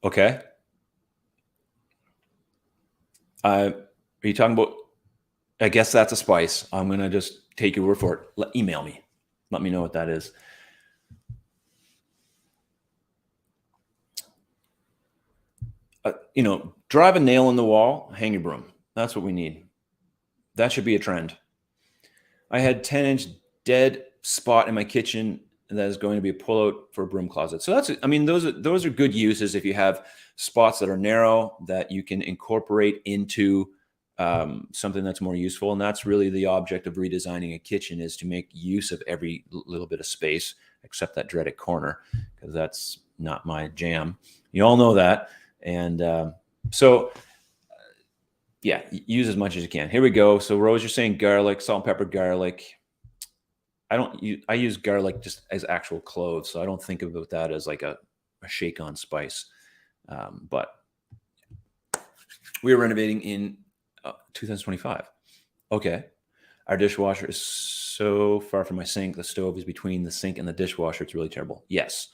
okay. Are you talking about, I guess that's a spice. I'm going to just take your word for it. Email me. Let me know what that is. Drive a nail in the wall, hang your broom. That's what we need. That should be a trend. I had 10-inch dead spot in my kitchen that is going to be a pullout for a broom closet. So those are good uses if you have spots that are narrow that you can incorporate into something that's more useful. And that's really the object of redesigning a kitchen, is to make use of every little bit of space, except that dreaded corner, because that's not my jam. You all know that. And yeah, use as much as you can. Here we go. So Rose, you're saying garlic, salt and pepper, garlic. I use garlic just as actual cloves, so I don't think about that as like a shake-on spice. But we were renovating in 2025. Okay. Our dishwasher is so far from my sink. The stove is between the sink and the dishwasher. It's really terrible. Yes,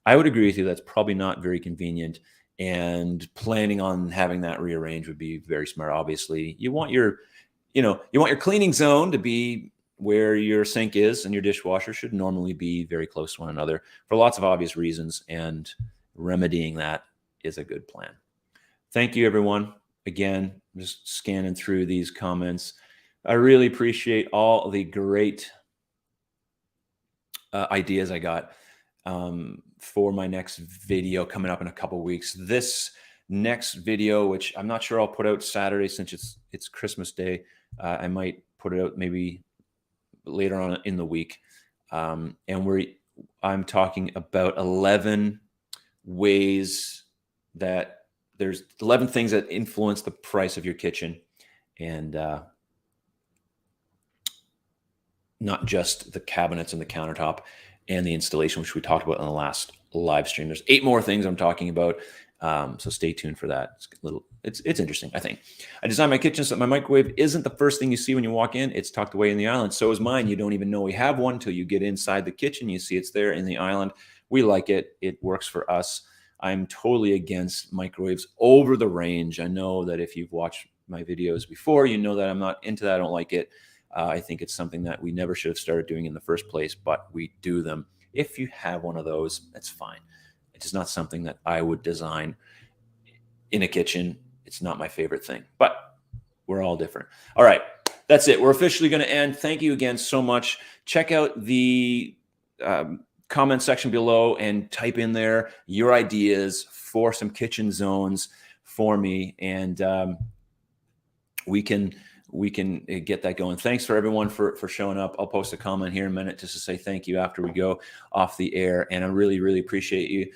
I would agree with you. That's probably not very convenient. And planning on having that rearranged would be very smart. Obviously, you want your cleaning zone to be where your sink is, and your dishwasher should normally be very close to one another for lots of obvious reasons. And remedying that is a good plan. Thank you, everyone. Again, just scanning through these comments. I really appreciate all the great ideas I got for my next video coming up in a couple weeks. This next video, which I'm not sure I'll put out Saturday since it's Christmas Day. I might put it out maybe later on in the week. And I'm talking about 11 ways that there's 11 things that influence the price of your kitchen, and not just the cabinets and the countertop and the installation, which we talked about in the last live stream. There's 8 more things I'm talking about. So stay tuned for that. It's interesting, I think. I designed my kitchen so that my microwave isn't the first thing you see when you walk in. It's tucked away in the island. So is mine. You don't even know we have one until you get inside the kitchen. You see it's there in the island. We like it. It works for us. I'm totally against microwaves over the range. I know that if you've watched my videos before, you know that I'm not into that. I don't like it. I think it's something that we never should have started doing in the first place, but we do them. If you have one of those, that's fine. It's not something that I would design in a kitchen. It's not my favorite thing, but we're all different. All right, that's it. We're officially going to end. Thank you again so much. Check out the comment section below and type in there your ideas for some kitchen zones for me, and we can get that going. Thanks for everyone for showing up. I'll post a comment here in a minute just to say thank you after we go off the air. And I really, really appreciate you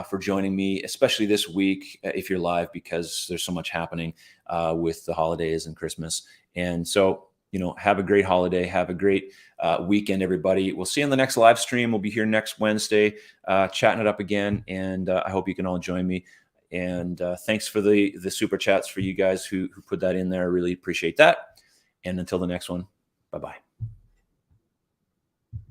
for joining me, especially this week if you're live, because there's so much happening with the holidays and Christmas. And so, have a great holiday. Have a great weekend, everybody. We'll see you on the next live stream. We'll be here next Wednesday, chatting it up again. And I hope you can all join me. And thanks for the super chats for you guys who put that in there. I really appreciate that. And until the next one, bye-bye.